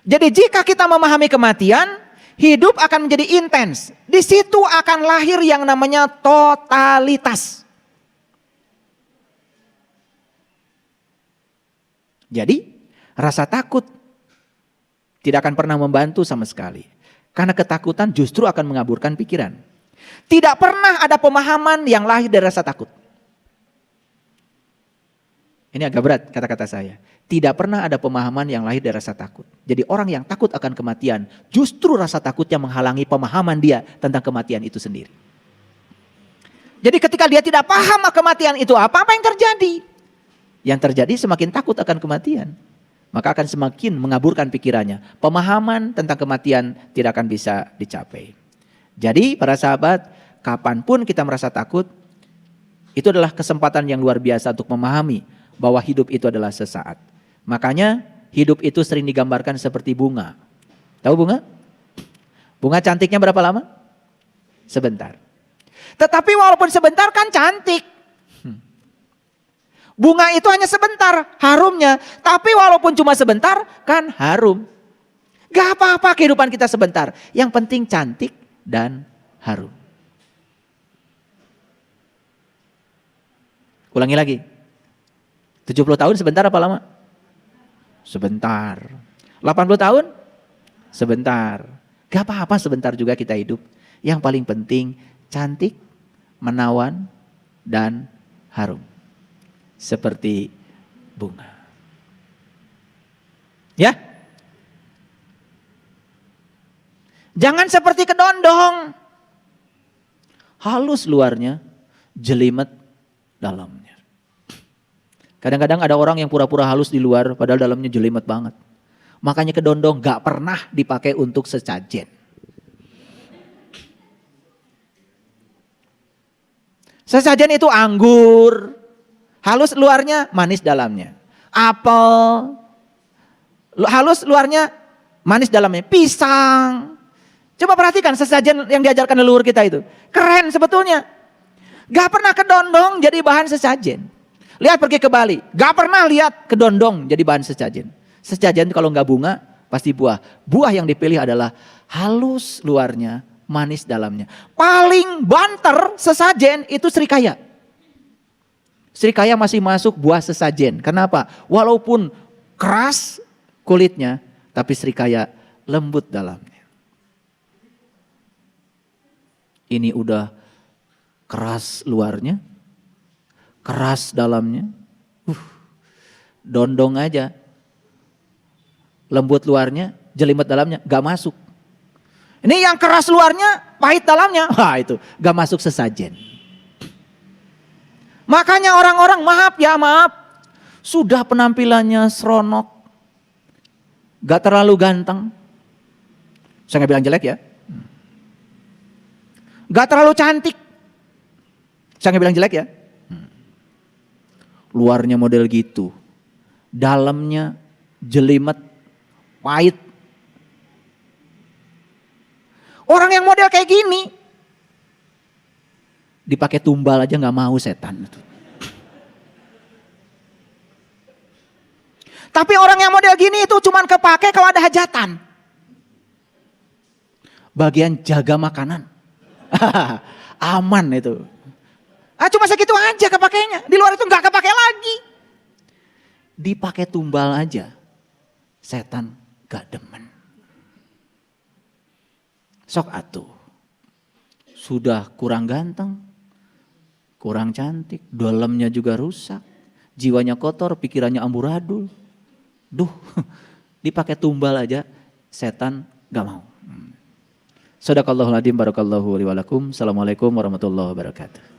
Jadi jika kita memahami kematian, hidup akan menjadi intens. Di situ akan lahir yang namanya totalitas. Jadi rasa takut tidak akan pernah membantu sama sekali. Karena ketakutan justru akan mengaburkan pikiran. Tidak pernah ada pemahaman yang lahir dari rasa takut. Ini agak berat kata-kata saya. Tidak pernah ada pemahaman yang lahir dari rasa takut. Jadi orang yang takut akan kematian, justru rasa takutnya menghalangi pemahaman dia tentang kematian itu sendiri. Jadi ketika dia tidak paham kematian itu apa yang terjadi? Yang terjadi semakin takut akan kematian. Maka akan semakin mengaburkan pikirannya. Pemahaman tentang kematian tidak akan bisa dicapai. Jadi para sahabat, kapanpun kita merasa takut, itu adalah kesempatan yang luar biasa untuk memahami bahwa hidup itu adalah sesaat. Makanya hidup itu sering digambarkan seperti bunga. Tahu bunga? Bunga cantiknya berapa lama? Sebentar. Tetapi walaupun sebentar kan cantik. Bunga itu hanya sebentar harumnya. Tapi walaupun cuma sebentar kan harum. Gak apa-apa kehidupan kita sebentar. Yang penting cantik dan harum. Ulangi lagi. 70 tahun sebentar apa lama? Sebentar. 80 tahun? Sebentar. Gak apa-apa sebentar juga kita hidup. Yang paling penting cantik, menawan, dan harum. Seperti bunga. Ya? Jangan seperti kedondong. Halus luarnya, jelimet dalamnya. Kadang-kadang ada orang yang pura-pura halus di luar padahal dalamnya jelimet banget. Makanya kedondong gak pernah dipakai untuk sesajen. Sesajen itu anggur. Halus luarnya, manis dalamnya. Apel. Halus luarnya, manis dalamnya. Pisang. Coba perhatikan sesajen yang diajarkan leluhur kita itu. Keren sebetulnya. Gak pernah kedondong jadi bahan sesajen. Lihat pergi ke Bali, gak pernah lihat kedondong jadi bahan sesajen. Sesajen kalau gak bunga, pasti buah. Buah yang dipilih adalah halus luarnya, manis dalamnya. Paling banter sesajen itu serikaya. Serikaya masih masuk buah sesajen. Kenapa? Walaupun keras kulitnya, tapi serikaya lembut dalamnya. Ini udah keras luarnya, keras dalamnya. Dondong aja. Lembut luarnya, jelimet dalamnya, gak masuk. Ini yang keras luarnya, pahit dalamnya. Wah itu, gak masuk sesajen. Makanya orang-orang maaf, sudah penampilannya seronok, gak terlalu ganteng. Saya gak bilang jelek ya. Gak terlalu cantik. Saya gak bilang jelek ya. Luarnya model gitu. Dalamnya jelimet, pahit. Orang yang model kayak gini dipakai tumbal aja gak mau setan. Tapi orang yang model gini itu cuman kepake kalau ada hajatan. Bagian jaga makanan. Aman itu. Cuma segitu aja kepakainya. Di luar itu gak kepake lagi. Dipakai tumbal aja. Setan gak demen. Sok atuh. Sudah kurang ganteng. Kurang cantik. Dalamnya juga rusak. Jiwanya kotor, pikirannya amburadul. Duh, dipakai tumbal aja. Setan gak mau. Shadaqallahul adzim, barakallahu li wa lakum. Assalamualaikum warahmatullahi wabarakatuh.